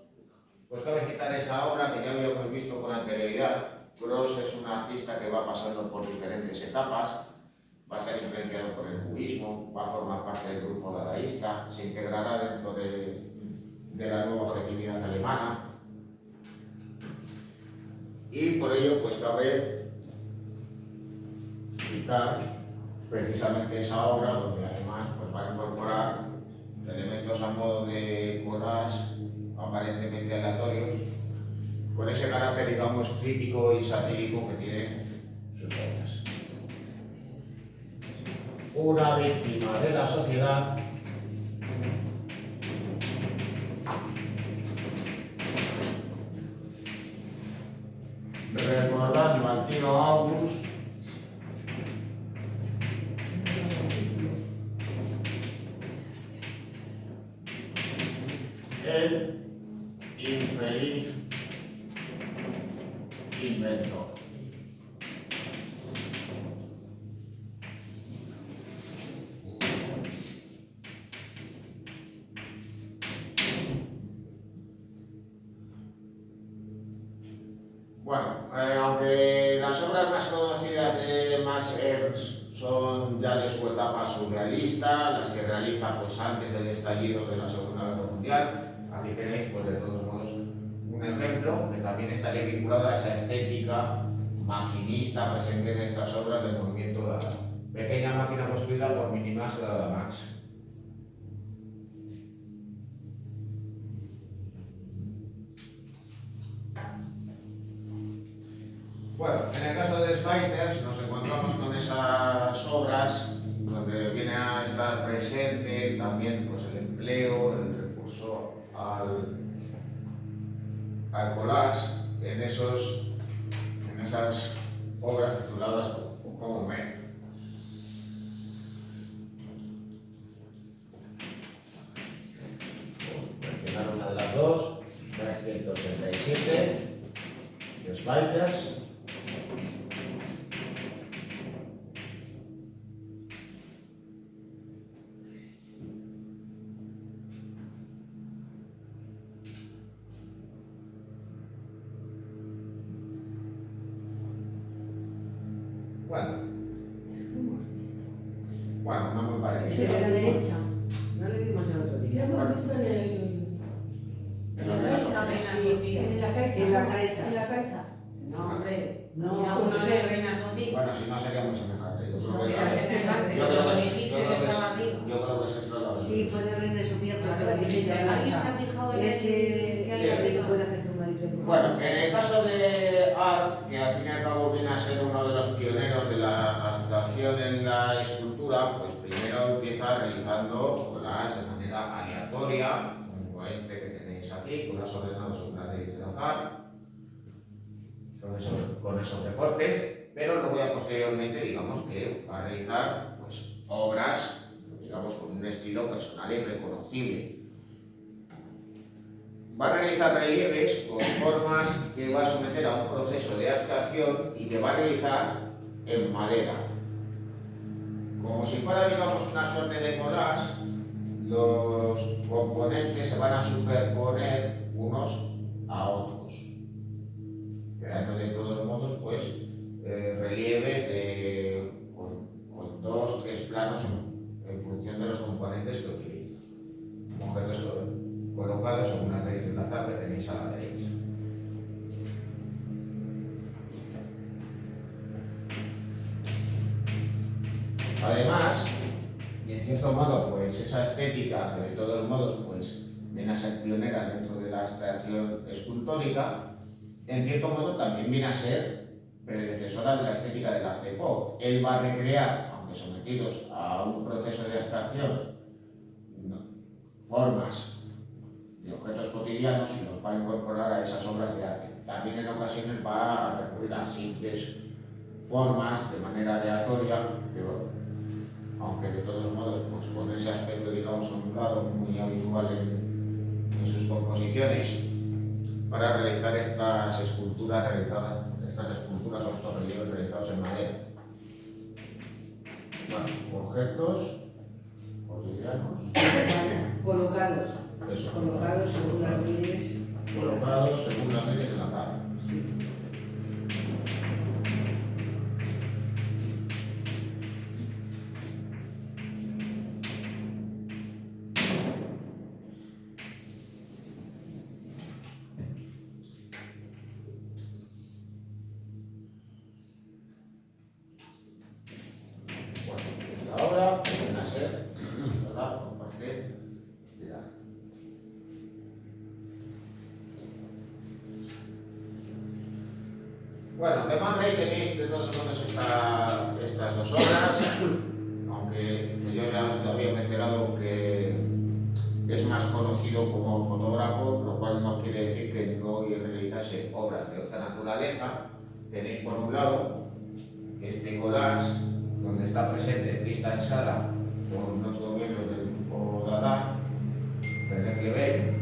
pues cabe citar esa obra que ya habíamos visto con anterioridad. Gross es un artista que va pasando por diferentes etapas, va a estar influenciado por el cubismo, va a formar parte del grupo dadaísta, se integrará dentro de la nueva objetividad alemana, y por ello pues cabe citar precisamente esa obra, donde además pues, va a incorporar elementos a modo de collage aparentemente aleatorios, con ese carácter, digamos, crítico y satírico que tienen sus obras. Una víctima de la sociedad recordando al tío August el infeliz inventor. Bueno, aunque las obras más conocidas de Max Ernst son ya de su etapa surrealista, las que realiza pues antes del estallido de la Segunda Guerra Mundial, aquí tenéis pues de todos modos un ejemplo que también estaría vinculado a esa estética maquinista presente en estas obras del movimiento Dada. Pequeña máquina construida por Minimax Dada Max. Bueno, en el caso de Spiders nos encontramos con esas obras donde viene a estar presente también pues, el empleo, el recurso al collage en esas obras tituladas como MEF. Mencionar una de las dos, MEF 187, de Spiders. Bueno, no me parece. Ese de la derecha, no le vimos el otro día. Ya hemos visto En la Reina Sofía. en la Caixa. En la Caixa. En la Caixa. No, hombre, No, mira, pues uno ese- de Reina Sofía. Bueno, si no sería muy semejante. Yo creo que Era semejante, yo pero creo que- dijiste yo creo que que estaba es- arriba. Yo creo que es esto la Sí, fue de Reina Sofía, pero Claro, la dijiste, dijiste ¿alguien se ha blanca. fijado en Ese que hay que arriba? puede hacer tu marido. Bueno, en el caso de Art, que al fin y al cabo viene a ser uno de los pioneros de la abstracción en la escultura, pues primero empieza realizando collages de manera aleatoria, como este que tenéis aquí, collages ordenados sobre las leyes del azar, con esos recortes, pero luego ya posteriormente digamos que va a realizar pues, obras digamos con un estilo personal y reconocible. Va a realizar relieves con formas que va a someter a un proceso de abstracción y que va a realizar en madera. Como si fuera, digamos, una suerte de collage, los componentes se van a superponer unos a otros, creando de todos modos, pues, relieves con 2 o 3 planos en función de los componentes que utiliza. Objetos colocados en una raíz del azar que tenéis a la derecha. Además, y en cierto modo, pues esa estética que de todos modos pues, viene a ser pionera dentro de la abstracción escultórica, en cierto modo también viene a ser predecesora de la estética del arte pop. Él va a recrear, aunque sometidos a un proceso de abstracción, formas de objetos cotidianos y los va a incorporar a esas obras de arte. También en ocasiones va a recurrir a simples formas de manera aleatoria, que, aunque de todos modos pues, con ese aspecto digamos ondulado muy habitual en sus composiciones, para realizar estas esculturas o estos relieves realizados en madera. Bueno, objetos cotidianos. Colocados. Eso, Colocados según las leyes. colocados según las leyes del azar. Bueno, ahora vienen a ser, ¿verdad? Compartir. Mirad. Bueno, de Man Ray tenéis de todos modos estas dos obras, aunque yo ya os lo había mencionado que es más conocido como fotógrafo, lo cual no quiere decir que no realizase obras de otra naturaleza. Tenéis por un lado este collage donde está presente Tristan Tzara con otro miembro del grupo Dada, René Clevel,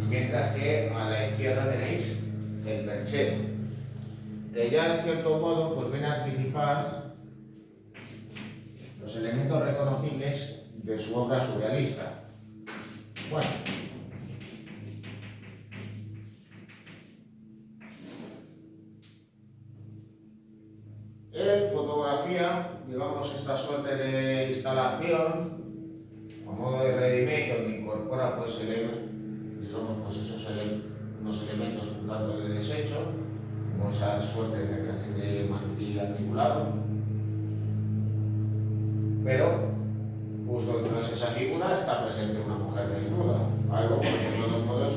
mientras que a la izquierda tenéis el perchero, que ya en cierto modo pues viene a anticipar los elementos reconocibles de su obra surrealista. Bueno, él fotografía, digamos, esta suerte de instalación a modo de ready-made, donde incorpora pues, digamos, pues unos elementos un tanto de desecho, como esa suerte de recreación de y articulado, pero justo detrás de esa figura está presente una mujer desnuda, algo pues, de todos modos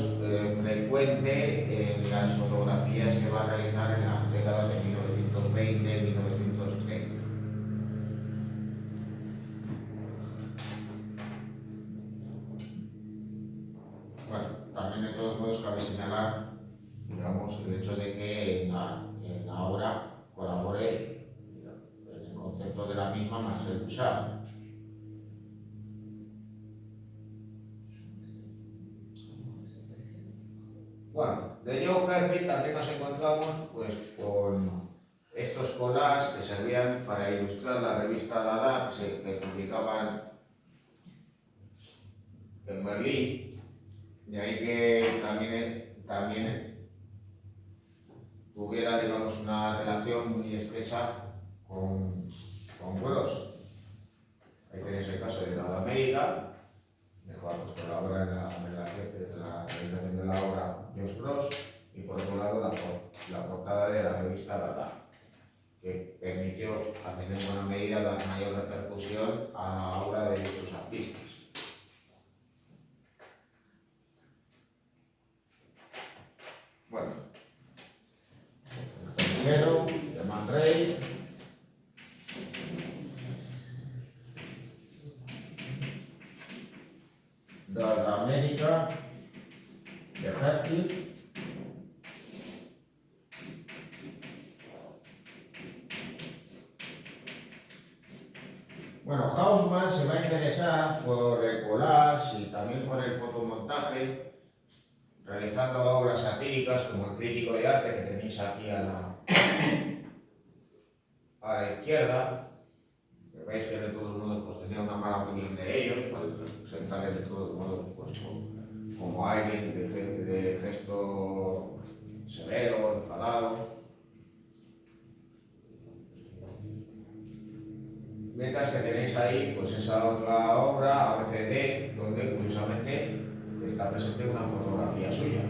frecuente en las fotografías que va a realizar en las décadas de 1920 y 1930. Bueno, también de todos modos cabe señalar, digamos, el hecho de que en la obra colabore en el concepto de la misma Marcel Duchamp. Bueno, de Joe Herfield también nos encontramos pues, con estos collages que servían para ilustrar la revista Dada que publicaban en Berlín, de ahí que también tuviera, digamos, una relación muy estrecha con Gross. Ahí tenéis el caso de Dada América, de cual pues, colabora en la realización de la obra Josh Gross, y por otro lado la portada de la revista Dada, que permitió también en buena medida dar mayor repercusión a la obra de estos artistas. Bueno, el primero de Man Ray, Dada América, de Herfield, bueno, Haussmann se va a interesar por el collage y también por el fotomontaje, realizando obras satíricas como El crítico de arte, que tenéis aquí a la izquierda. Veis que de todos modos pues, tenía una mala opinión de ellos, pues, se sale de todos modos pues, como alguien de gesto severo, enfadado. Mientras que tenéis ahí pues, esa otra obra, ABCD, donde curiosamente está presente una fotografía suya.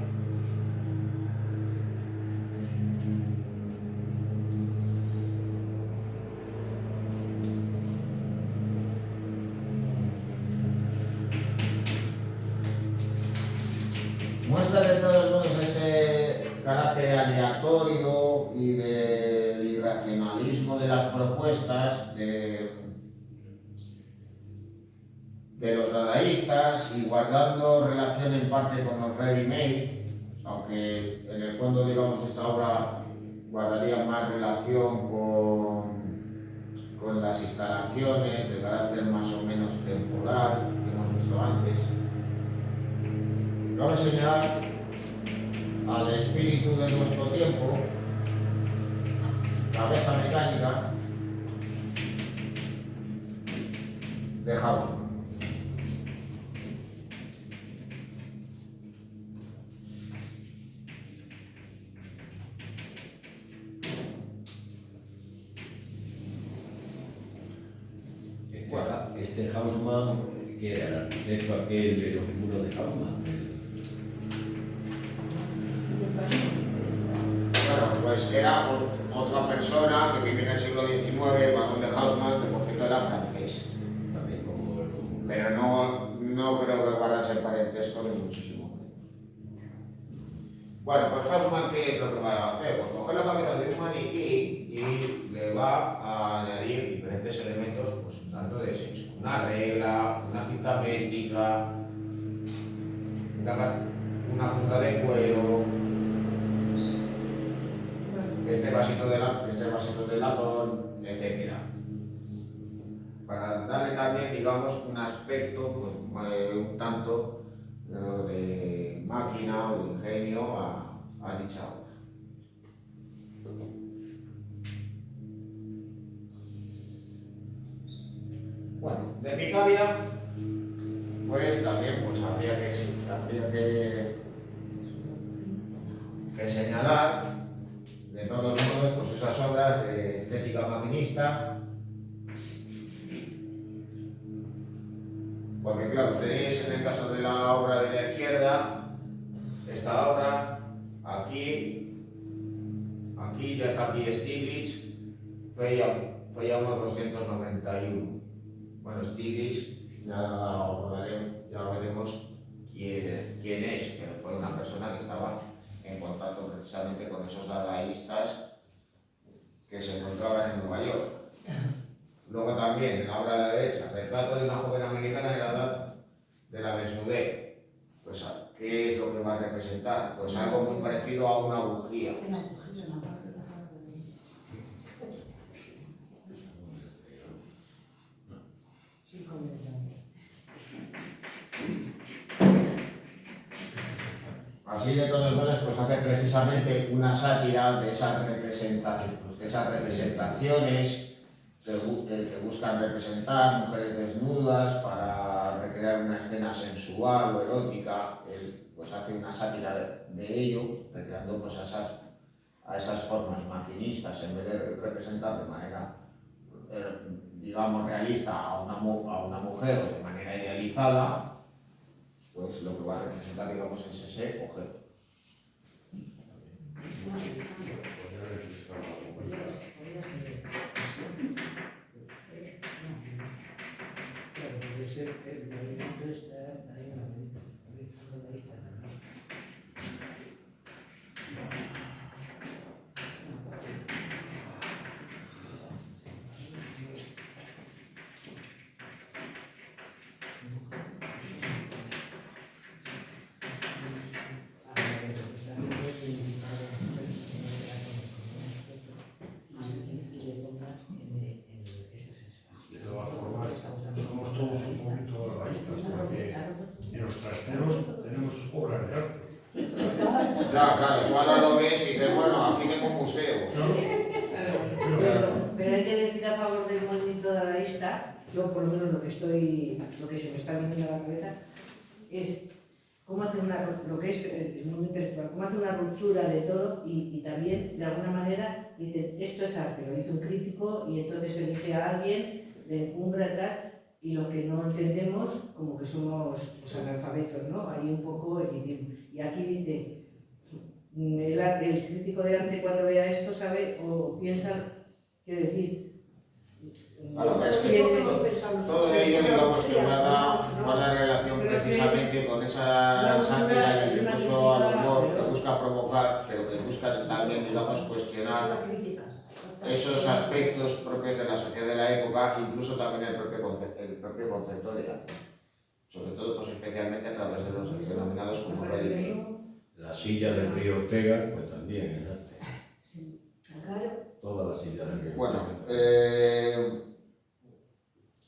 Muestra de todos modos ese carácter aleatorio y del irracionalismo de las propuestas de los dadaístas, y guardando relación en parte con los ready-made, aunque en el fondo, digamos, esta obra guardaría más relación con las instalaciones de carácter más o menos temporal que hemos visto antes. Cabe señalar al espíritu de nuestro tiempo, cabeza mecánica, de Haussmann. Este Haussmann, que era el arquitecto aquel de los muros de Haussmann. Bueno, pues era otra persona que vivió en el siglo XIX, el barón de Haussmann, que por cierto era francés. También como Pero no creo que guardase parentesco ni muchísimo menos. Bueno, pues Haussmann, ¿qué es lo que va a hacer? Pues coger la cabeza de un maniquí y le va a añadir diferentes elementos, pues tanto de sexo. Una regla, una cinta métrica, una funda de cuero, este vasito de latón, etc. Para darle también, digamos, un aspecto pues, un tanto de máquina o de ingenio a dicha obra. Bueno, de Picabia, pues también pues, habría que señalar, de todos modos, pues esas obras de estética maquinista, porque claro, tenéis en el caso de la obra de la izquierda, esta obra, aquí ya está aquí Stiglitz, fue ya unos 291. Bueno, Stiglitz, ya veremos quién es, pero fue una persona que estaba en contacto precisamente con esos dadaístas que se encontraban en Nueva York. Luego también, en la obra de la derecha, retrato de una joven americana en la edad de la desnudez. Pues, ¿qué es lo que va a representar? Pues algo muy parecido a una bujía. Así de todos modos, pues hace precisamente una sátira de esas representaciones que buscan representar mujeres desnudas para recrear una escena sensual o erótica. Él pues hace una sátira de ello, recreando pues a esas formas maquinistas, en vez de representar de manera digamos realista a una mujer o de manera idealizada, pues lo que va a representar, digamos, es ese objeto. Somos todos un poquito dadaístas, porque en los trasteros tenemos obras de arte. Ya, claro, tú ahora lo ves y dices, bueno, aquí tengo un museo. Pero hay que decir a favor del movimiento dadaísta, yo por lo menos lo que se me está viniendo a la cabeza, es cómo hace lo que es el movimiento intelectual, cómo hace una ruptura de todo y también, de alguna manera, dicen, esto es arte, lo dice un crítico y entonces elige a alguien, le encumbra tal, y lo que no entendemos, como que somos pues, analfabetos, ¿no? Ahí un poco, y aquí dice, el crítico de arte cuando vea esto sabe o piensa, quiere decir, Claro, es que todo ello, digamos, que guarda relación precisamente con esa sátira y el recurso al humor que busca provocar, pero que busca también, digamos, cuestionar esos aspectos propios de la sociedad de la época, incluso también el propio concepto de arte. Sobre todo, pues especialmente a través de los denominados como Redding. La silla del río Ortega, pues también es arte. Toda la silla del río Bueno, Ortega.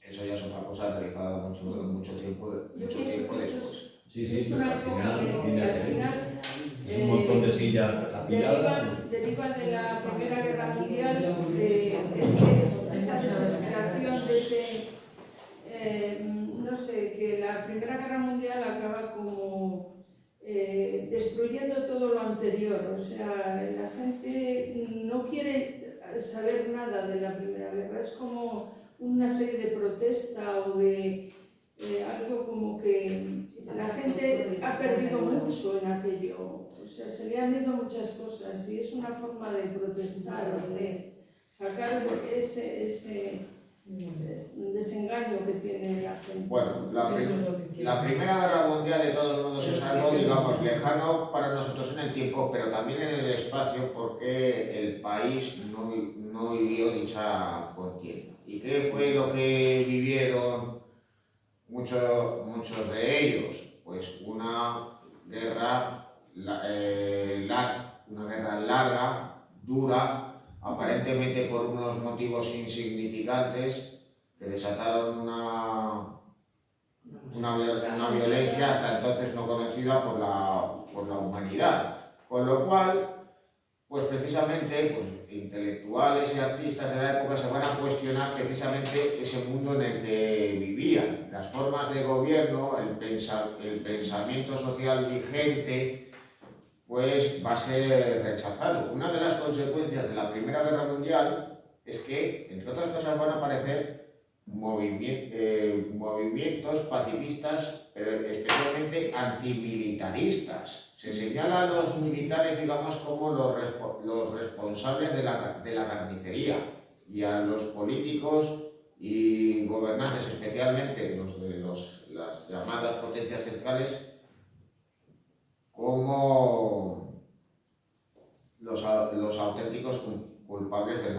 eso ya es otra cosa realizada mucho tiempo después. Sí, pues al final viene a ser es un montón de sillas apiladas. Deriva de la Primera Guerra Mundial, esa desesperación de ese, no sé, que la Primera Guerra Mundial acaba como destruyendo todo lo anterior. O sea, la gente no quiere saber nada de la Primera Guerra, es como una serie de protesta o de algo como que la gente ha perdido mucho en aquello, o sea, se le han ido muchas cosas y es una forma de protestar o de sacar ese desengaño que tiene la gente. Bueno, la Primera Guerra Mundial de todos modos es algo, digamos, lejano para nosotros en el tiempo, pero también en el espacio, porque el país no vivió dicha contienda. ¿Y qué fue lo que vivieron muchos de ellos? Pues una guerra larga, dura, aparentemente por unos motivos insignificantes que desataron una violencia hasta entonces no conocida por la humanidad. Con lo cual, pues precisamente intelectuales y artistas de la época se van a cuestionar precisamente ese mundo en el que vivían, las formas de gobierno, el pensamiento social vigente, pues va a ser rechazado. Una de las consecuencias de la Primera Guerra Mundial es que, entre otras cosas, van a aparecer movimientos pacifistas, especialmente antimilitaristas. Se señala a los militares, digamos, como los responsables de la carnicería. y a los políticos y gobernantes, especialmente los de las llamadas potencias centrales, como los auténticos culpables de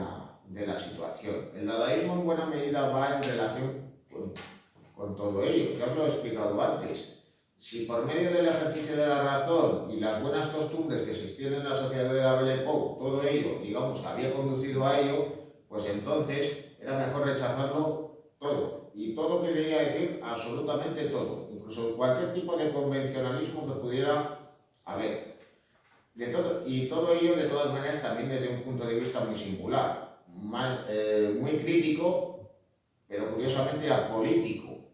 la situación. El dadaísmo en buena medida va en relación con todo ello. Ya os lo he explicado antes. Si por medio del ejercicio de la razón y las buenas costumbres que existían en la sociedad de la Belle Époque, todo ello, digamos, había conducido a ello, pues entonces era mejor rechazarlo todo. Y todo quería decir absolutamente todo, incluso cualquier tipo de convencionalismo que pudiera haber. Y todo ello, de todas maneras, también desde un punto de vista muy singular, muy crítico, pero curiosamente apolítico.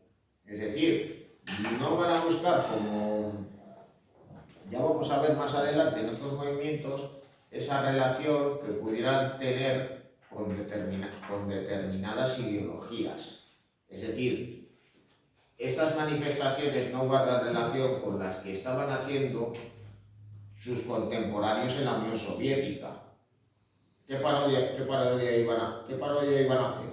Es decir, no van a buscar, como ya vamos a ver más adelante en otros movimientos, esa relación que pudieran tener con determinadas ideologías. Es decir, estas manifestaciones no guardan relación con las que estaban haciendo sus contemporáneos en la Unión Soviética. ¿Qué parodia iban a hacer?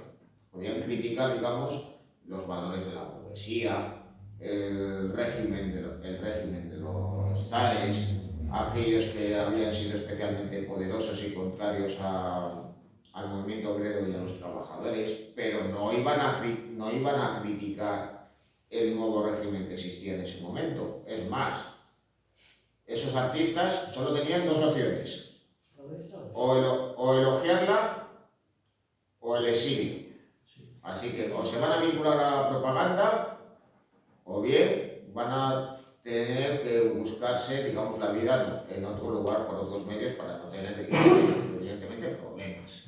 Podían criticar, digamos, los valores de la burguesía, el régimen de los zares, aquellos que habían sido especialmente poderosos y contrarios al movimiento obrero y a los trabajadores, pero no iban a criticar el nuevo régimen que existía en ese momento. Es más, esos artistas solo tenían dos opciones: o elogiarla o el exilio. Así que o se van a vincular a la propaganda, o bien van a tener que buscarse, digamos, la vida en otro lugar, por otros medios, para no tener, evidentemente, problemas.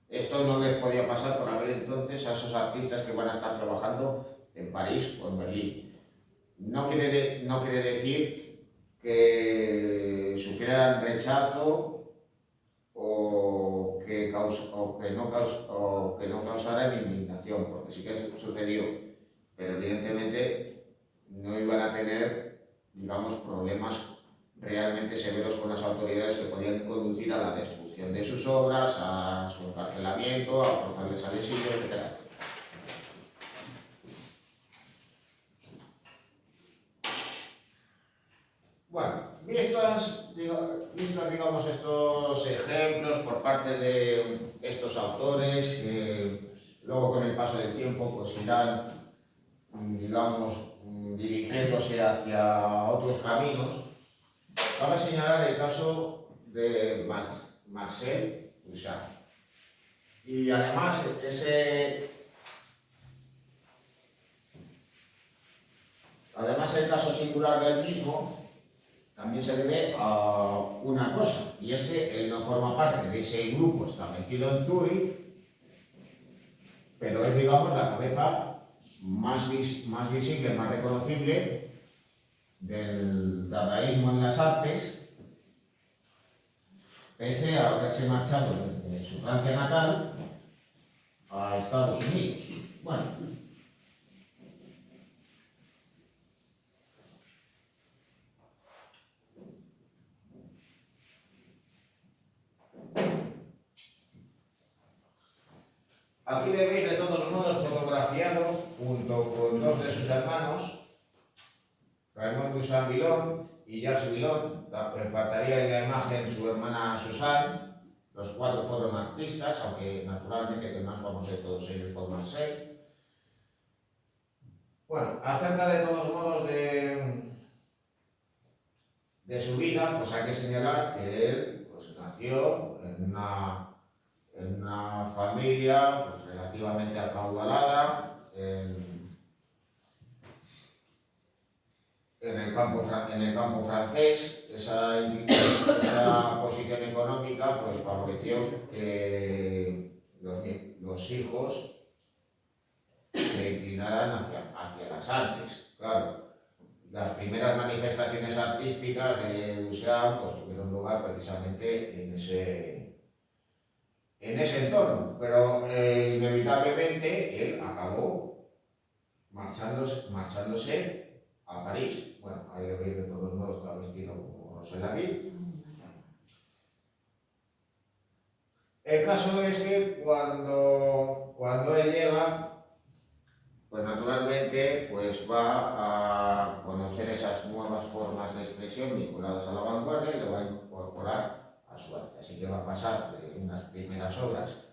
Esto no les podía pasar por haber entonces a esos artistas que van a estar trabajando en París o en Berlín. No quiere decir que sufrieran rechazo o que no causaran indignación, porque sí que sucedió, pero evidentemente no iban a tener, digamos, problemas realmente severos con las autoridades que podían conducir a la destrucción de sus obras, a su encarcelamiento, a forzarles al exilio, etc. Bueno, vistos, digamos, estos ejemplos por parte de estos autores, que luego con el paso del tiempo pues irán, digamos, dirigiéndose hacia otros caminos, cabe señalar el caso de Marcel Duchamp. Y además el caso singular del mismo también se debe a una cosa, y es que él no forma parte de ese grupo establecido en Zúrich, pero es, digamos, la cabeza más visible, más reconocible del dadaísmo en las artes, pese a haberse marchado desde su Francia natal a Estados Unidos. Bueno, aquí le veis de todos modos fotografiado junto con dos de sus hermanos, Raymond Duchamp Villon y Jacques Villon. Faltaría en la imagen su hermana Suzanne. Los cuatro fueron artistas, aunque naturalmente el más famoso de todos ellos fue Marcel. Bueno, acerca de todos modos de su vida, pues hay que señalar que él pues, nació en una familia pues, relativamente acaudalada, en el campo francés. Esa posición económica pues, favoreció que los hijos se inclinaran hacia las artes. Claro, las primeras manifestaciones artísticas de Duchamp pues, tuvieron lugar precisamente en ese entorno, pero inevitablemente él acabó marchándose a París. Bueno, ahí lo veis de todos modos, está vestido como Roselaguí. El caso es que cuando él llega, pues naturalmente pues va a conocer esas nuevas formas de expresión vinculadas a la vanguardia y lo va a incorporar a su arte. Así que va a pasar de unas primeras obras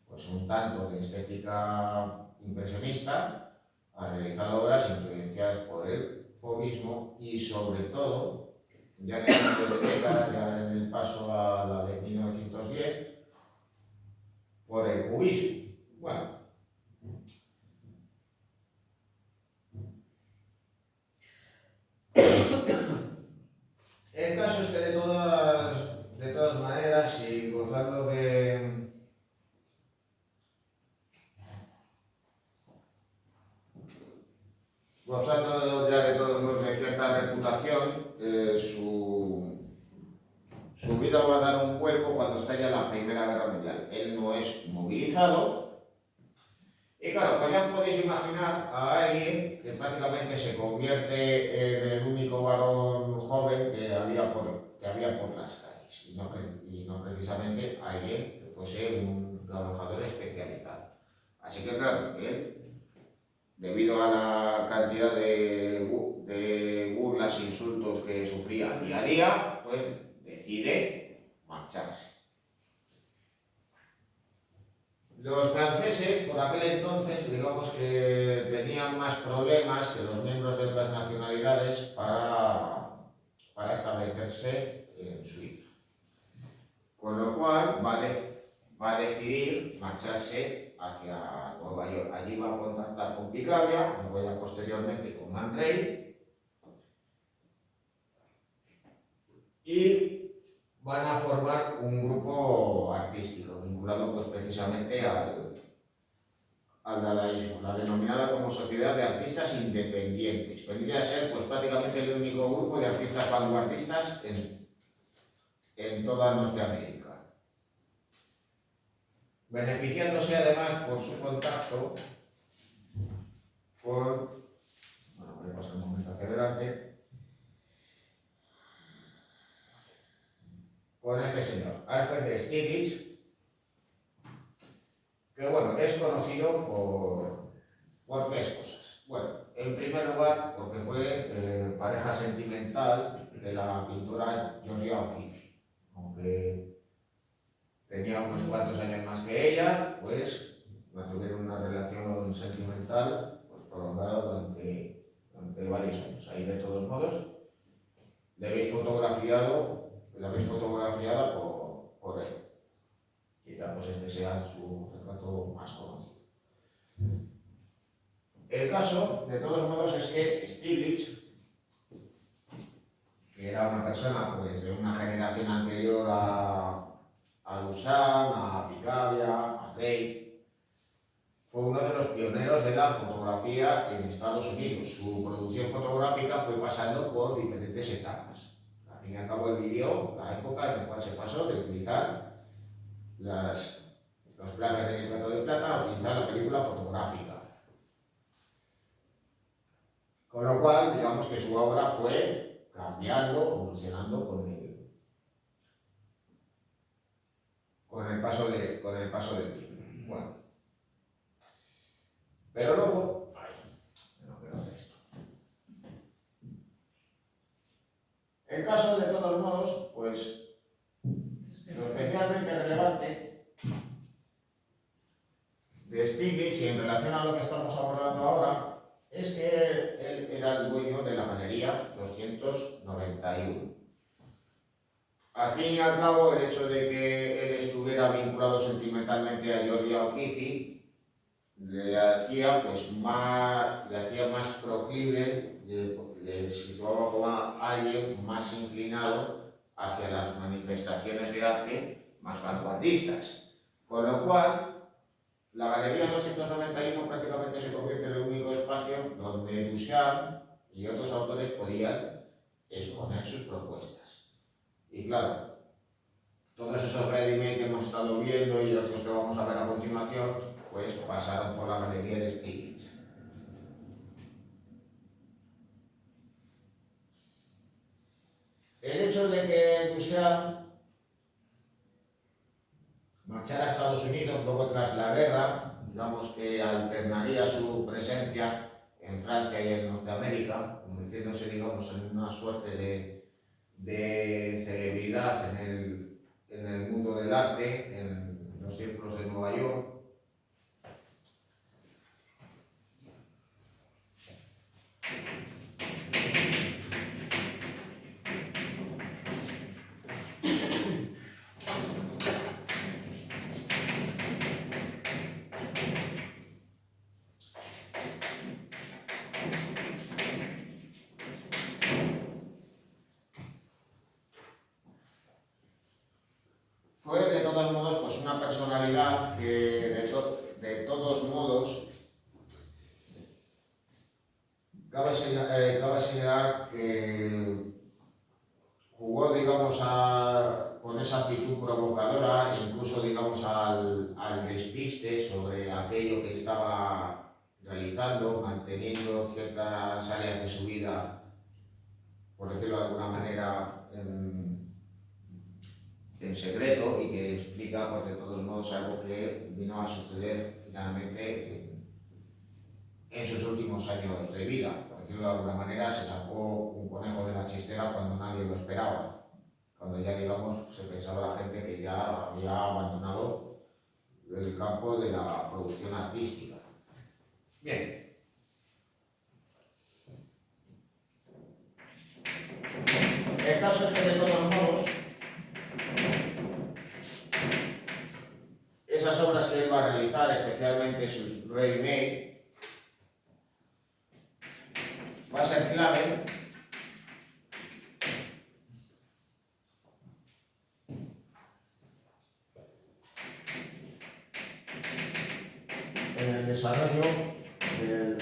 pues un tanto de estética impresionista a realizar obras influenciadas por el fauvismo y sobre todo, ya en el cambio de década, ya en el paso a la de 1910, por el cubismo. Bueno, el caso es que de todas maneras y gozando ya de todos modos de cierta reputación, su vida va a dar un vuelco cuando estalla la Primera Guerra Mundial. Él no es movilizado y claro, pues ya os podéis imaginar a alguien que prácticamente se convierte en el único varón joven que había por las calles y no precisamente alguien que fuese un trabajador especializado. Así que claro, él, debido a la cantidad de burlas e insultos que sufría día a día, pues decide marcharse. Los franceses, por aquel entonces, digamos que tenían más problemas que los miembros de otras nacionalidades para establecerse en Suiza. Con lo cual va a decidir marcharse hacia Nueva York. Allí va a contactar con Picabia, luego ya posteriormente con Man Ray, y van a formar un grupo artístico vinculado pues precisamente al dadaísmo, la denominada como Sociedad de Artistas Independientes. Vendría a ser pues prácticamente el único grupo de artistas vanguardistas en toda Norteamérica. Beneficiándose además por su contacto con, bueno, voy a pasar un momento hacia adelante, con este señor, Alfred Stieglitz, que bueno, es conocido por tres cosas. Bueno, en primer lugar, porque fue pareja sentimental de la pintora Georgia O'Keeffe, aunque tenía unos cuantos años más que ella, pues mantuvieron una relación sentimental pues, prolongada durante varios años. Ahí de todos modos, la habéis fotografiada por él. Quizá pues este sea su retrato más conocido. El caso, de todos modos, es que Stieglitz, que era una persona pues, de una generación anterior a Duchamp, a Picabia, a Rey, fue uno de los pioneros de la fotografía en Estados Unidos. Su producción fotográfica fue pasando por diferentes etapas. Al fin y al cabo, él vivió la época en la cual se pasó de utilizar los plaques de nitrato de plata a utilizar la película fotográfica. Con lo cual, digamos que su obra fue cambiando, evolucionando con el paso del tiempo. Bueno. Pero luego, no quiero hacer esto. El caso, de todos modos, pues, lo especialmente relevante de Stieglitz y en relación a lo que estamos abordando ahora, es que él era el dueño de la galería 291. Al fin y al cabo, el hecho de que él estuviera vinculado sentimentalmente a Georgia O'Keeffe le hacía más proclive, le situaba como a alguien más inclinado hacia las manifestaciones de arte más vanguardistas. Con lo cual, la Galería 291 prácticamente se convierte en el único espacio donde Duchamp y otros autores podían exponer sus propuestas. Y claro, todos esos ready-made que hemos estado viendo y otros que vamos a ver a continuación, pues pasaron por la Galería de Stieglitz. El hecho de que Duchamp marchar a Estados Unidos, luego tras la guerra, digamos que alternaría su presencia en Francia y en Norteamérica, convirtiéndose, digamos, en una suerte de celebridad en el mundo del arte, en los círculos de Nueva York. Fue de todos modos pues una personalidad que de todos modos cabe señalar que jugó, digamos, con esa actitud provocadora e incluso, digamos, al despiste sobre aquello que estaba realizando, manteniendo ciertas áreas de su vida, por decirlo de alguna manera, en secreto, y que explica, pues, de todos modos, algo que vino a suceder finalmente en sus últimos años de vida. Por decirlo de alguna manera, se sacó un conejo de la chistera cuando nadie lo esperaba, cuando ya, digamos, se pensaba la gente que ya había abandonado el campo de la producción artística. Bien. El caso es que, de todos modos, esas obras que él va a realizar, especialmente sus ready-made, va a ser clave en el desarrollo del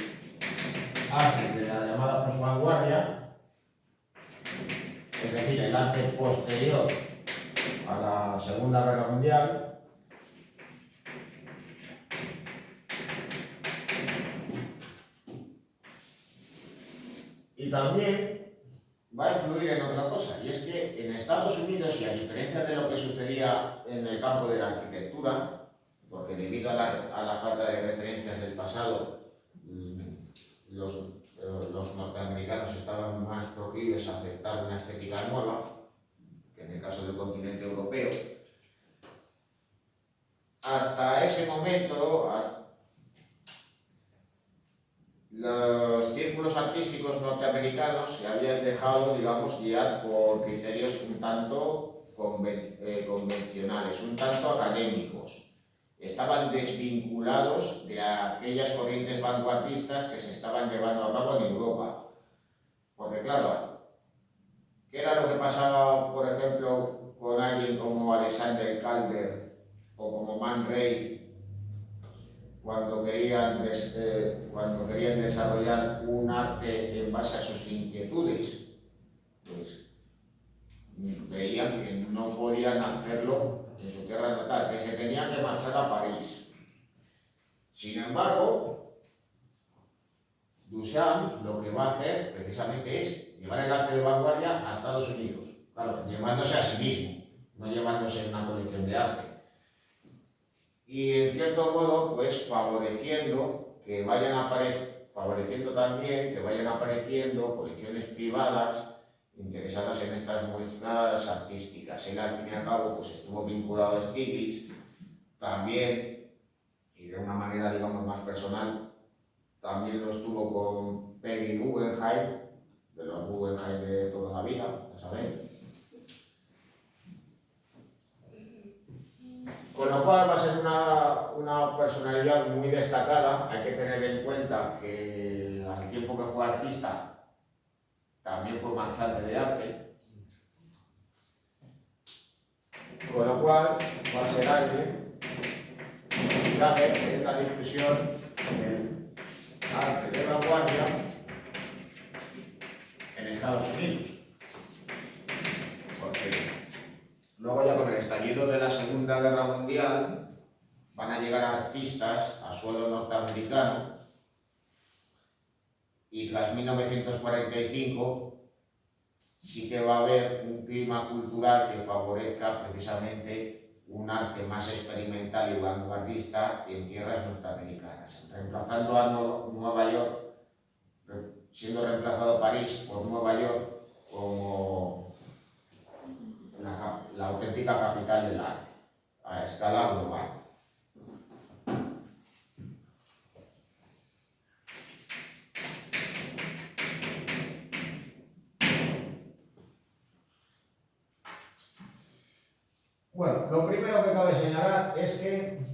arte de la llamada posvanguardia, es decir, el arte posterior a la Segunda Guerra Mundial, y también va a influir en otra cosa, y es que en Estados Unidos, y a diferencia de lo que sucedía en el campo de la arquitectura, porque debido a la falta de referencias del pasado, los norteamericanos estaban más proclives a aceptar una estética nueva, que en el caso del continente europeo. Hasta ese momento, los círculos artísticos norteamericanos se habían dejado, digamos, guiar por criterios un tanto convencionales, un tanto académicos. Estaban desvinculados de aquellas corrientes vanguardistas que se estaban llevando a cabo en Europa. Porque, claro, ¿qué era lo que pasaba, por ejemplo, con alguien como Alexander Calder o como Man Ray cuando querían desarrollar un arte en base a sus inquietudes? Pues veían que no podían hacerlo en su tierra natal, que se tenían que marchar a París. Sin embargo, Duchamp lo que va a hacer precisamente es llevar el arte de vanguardia a Estados Unidos. Claro, llevándose a sí mismo, no llevándose una colección de arte. Y en cierto modo, pues favoreciendo también que vayan apareciendo colecciones privadas interesadas en estas muestras artísticas. Él, al fin y al cabo, pues estuvo vinculado a Stiglitz también, y de una manera, digamos, más personal, también lo estuvo con Peggy Guggenheim, de los Guggenheim de toda la vida, ya sabéis. Con lo cual va a ser una personalidad muy destacada. Hay que tener en cuenta que al tiempo que fue artista, también fue marchante de arte. Con lo cual va a ser alguien clave en la difusión del arte de vanguardia en Estados Unidos. Porque luego, ya con el estallido de la Segunda Guerra Mundial, van a llegar artistas a suelo norteamericano, y tras 1945 sí que va a haber un clima cultural que favorezca precisamente un arte más experimental y vanguardista en tierras norteamericanas, reemplazando a Nueva York, siendo reemplazado París por Nueva York como la auténtica capital del arte, a escala global. Bueno, lo primero que cabe señalar es que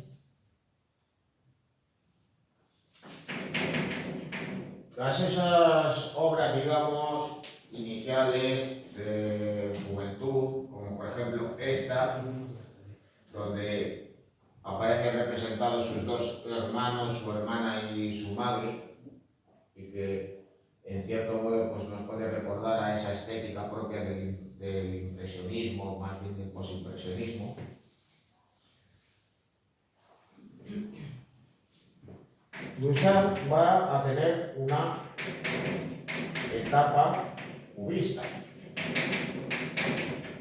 tras esas obras, digamos, iniciales de juventud, como por ejemplo esta, donde aparecen representados sus dos hermanos, su hermana y su madre, y que en cierto modo pues, nos puede recordar a esa estética propia del impresionismo, más bien del posimpresionismo. Duchamp va a tener una etapa cubista.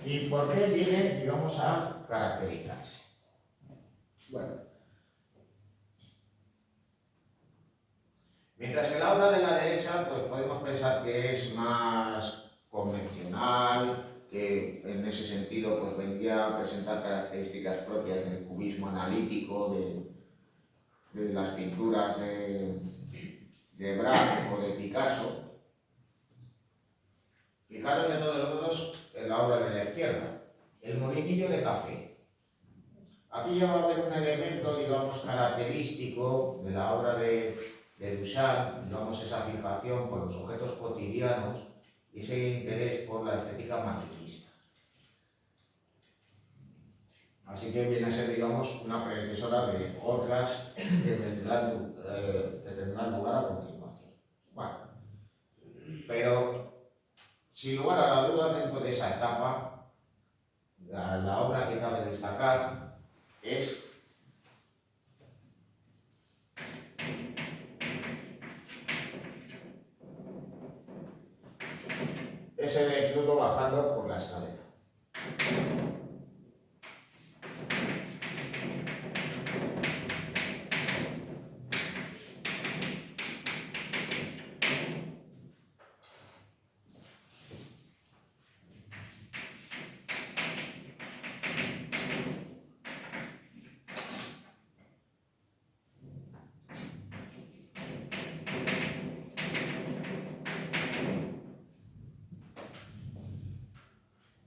¿Y por qué viene, digamos, a caracterizarse? Bueno, mientras que la obra de la derecha, pues podemos pensar que es más convencional, que en ese sentido pues vendría a presentar características propias del cubismo analítico, de las pinturas de Braque o de Picasso. Fijaros de todos modos en la obra de la izquierda, el molinillo de café. Aquí ya va a haber un elemento, digamos, característico de la obra de Duchamp, digamos, esa fijación por los objetos cotidianos y ese interés por la estética maniquista. Así que viene a ser, digamos, una predecesora de otras que tendrán lugar a continuación. Bueno, pero sin lugar a la duda, dentro de esa etapa, la obra que cabe destacar es ese desnudo bajando por la escalera.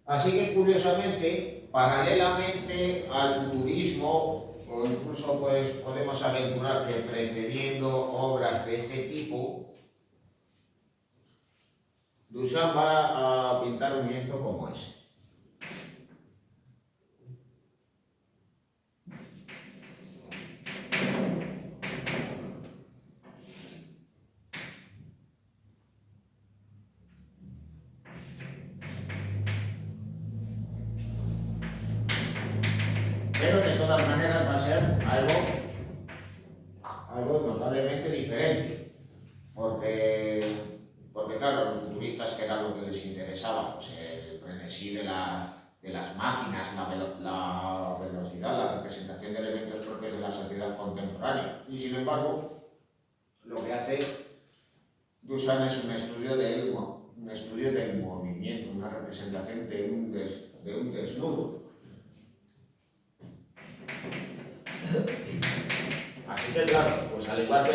Así que, curiosamente, paralelamente al futurismo, o incluso pues, podemos aventurar que precediendo obras de este tipo, Duchamp va a pintar un lienzo como ese. Pero de todas maneras va a ser algo notablemente diferente, porque claro, los futuristas, que era lo que les interesaba, pues el frenesí de las máquinas, la velocidad, la representación de elementos propios de la sociedad contemporánea. Y sin embargo, lo que hace Duchamp es un estudio del movimiento, una representación de un desnudo. Así que claro, pues al igual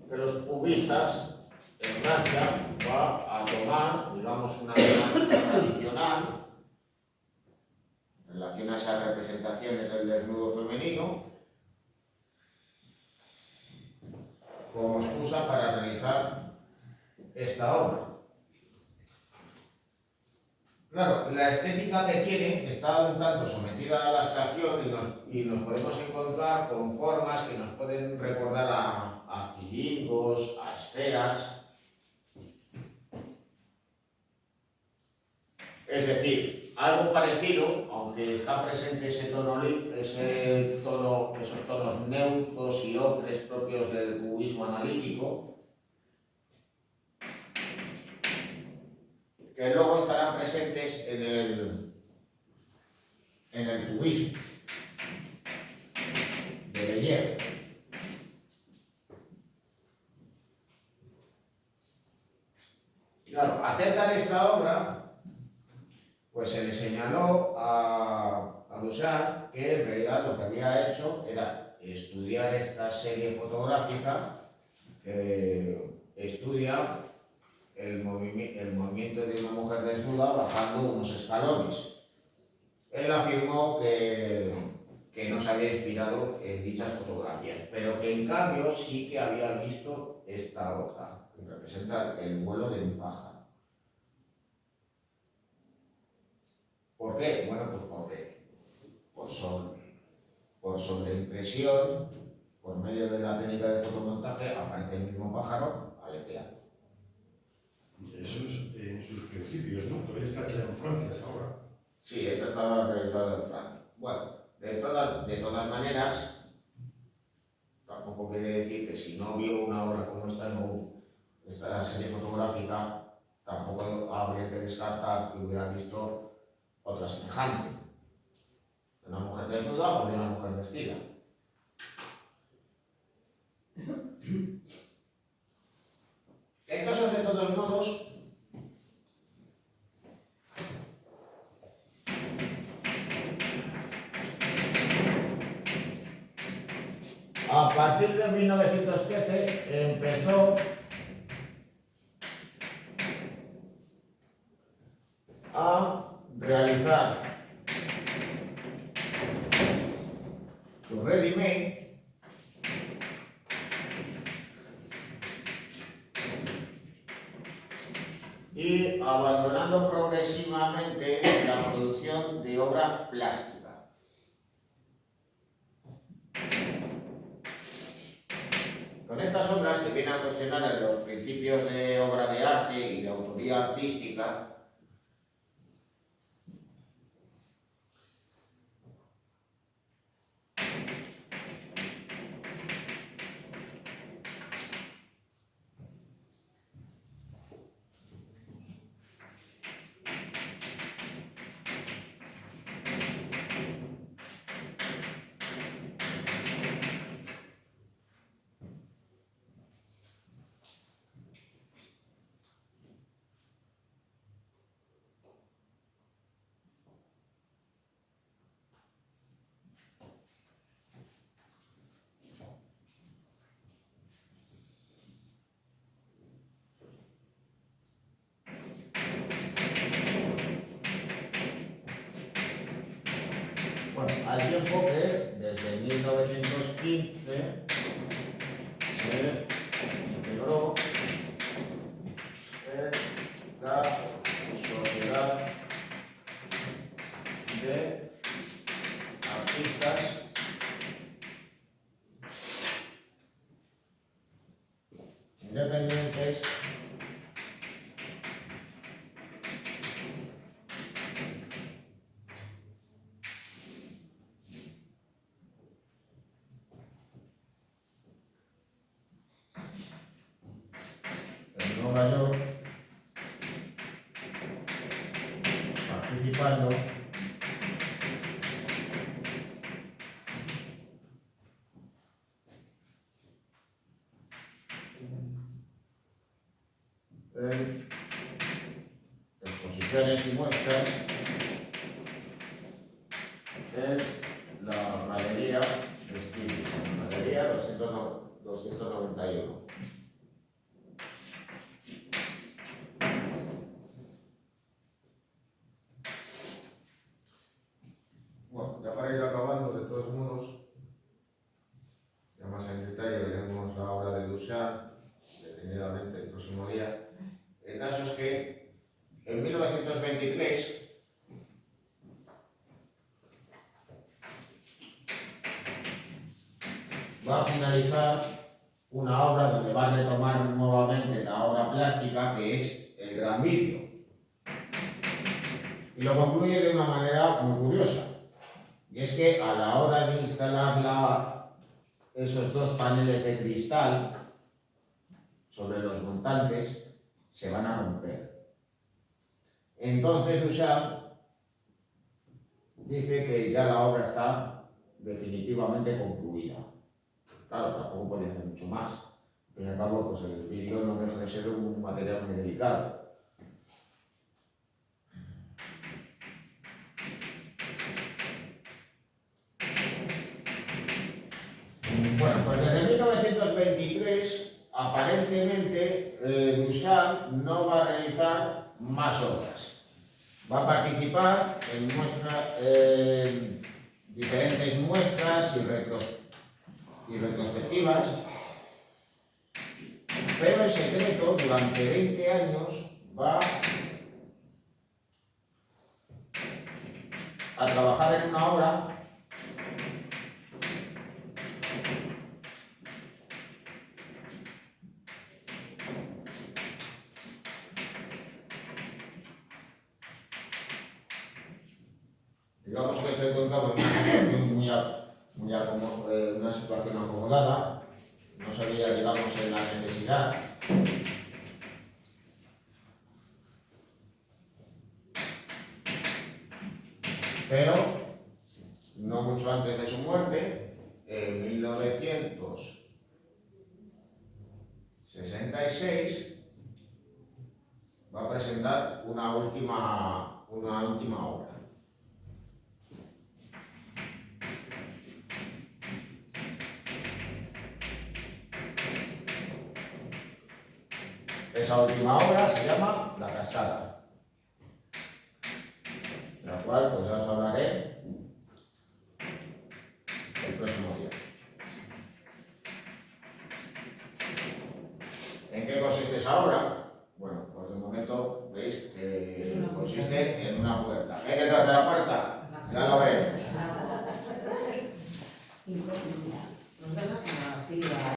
que los cubistas, en Francia va a tomar, digamos, una temática tradicional en relación a esas representaciones del desnudo femenino como excusa para realizar esta obra. Claro, la estética que tiene está un tanto sometida a la abstracción y nos podemos encontrar con formas que nos pueden recordar a cilindros, a esferas. Es decir, algo parecido, aunque está presente esos tonos neutros y ocres propios del cubismo analítico, que luego estarán presentes en el cubismo. Bellier. Claro, acerca de esta obra, pues se le señaló a Duchamp que en realidad lo que había hecho era estudiar esta serie fotográfica que estudia el movimiento de una mujer desnuda bajando unos escalones. Él afirmó que no se había inspirado en dichas fotografías, pero que en cambio sí que había visto esta otra, que representa el vuelo de un pájaro. ¿Por qué? Bueno, pues porque por sobreimpresión, por medio de la técnica de fotomontaje, aparece el mismo pájaro aleteando. Eso es en sus principios, ¿no? Todavía está hecha en Francia esa obra. Sí, esta estaba realizada en Francia. Bueno, de todas maneras, tampoco quiere decir que si no vio una obra como esta, esta serie fotográfica, tampoco habría que descartar que hubiera visto otra semejante, de una mujer desnuda o de una mujer vestida. En casos de todos modos, a partir de 1913 empezó a realizar su ready-made y abandonando progresivamente la producción de obra plástica. Con estas obras que vienen a cuestionar los principios de obra de arte y de autoría artística, al tiempo que desde 1915 se integró en la Sociedad de Artistas Independientes en Nueva York, participando en exposiciones y muestras en la Galería de Stiglitz, Galería 291. Bueno, ya para ir acabando, de todos modos, ya más en detalle veremos la obra de Duchamp detenidamente el próximo día. El caso es que en 1923 va a finalizar una obra donde va a retomar nuevamente la obra plástica, que es el Gran Vidrio. Y lo concluye de una manera muy curiosa. Y es que a la hora de instalar esos dos paneles de cristal sobre los montantes, se van a romper. Entonces Duchamp dice que ya la obra está definitivamente concluida. Claro, tampoco puede hacer mucho más. Al fin y al cabo, pues el vidrio no deja de ser un material muy delicado. Bueno, pues desde 1923, aparentemente, Duchamp no va a realizar más obras. Va a participar en diferentes muestras y retrospectivas, pero en secreto, durante 20 años, va a trabajar en una obra digamos que se encontraba en una situación acomodada, no se veía, digamos, en la necesidad. Pero, no mucho antes de su muerte, en 1966, va a presentar una última obra. Esa última obra se llama La Cascada, de la cual pues ya os hablaré el próximo día. ¿En qué consiste esa obra? Bueno, pues de momento veis que consiste en una puerta. ¿Qué hay detrás de la puerta? Ya lo veréis. Nos dejas así.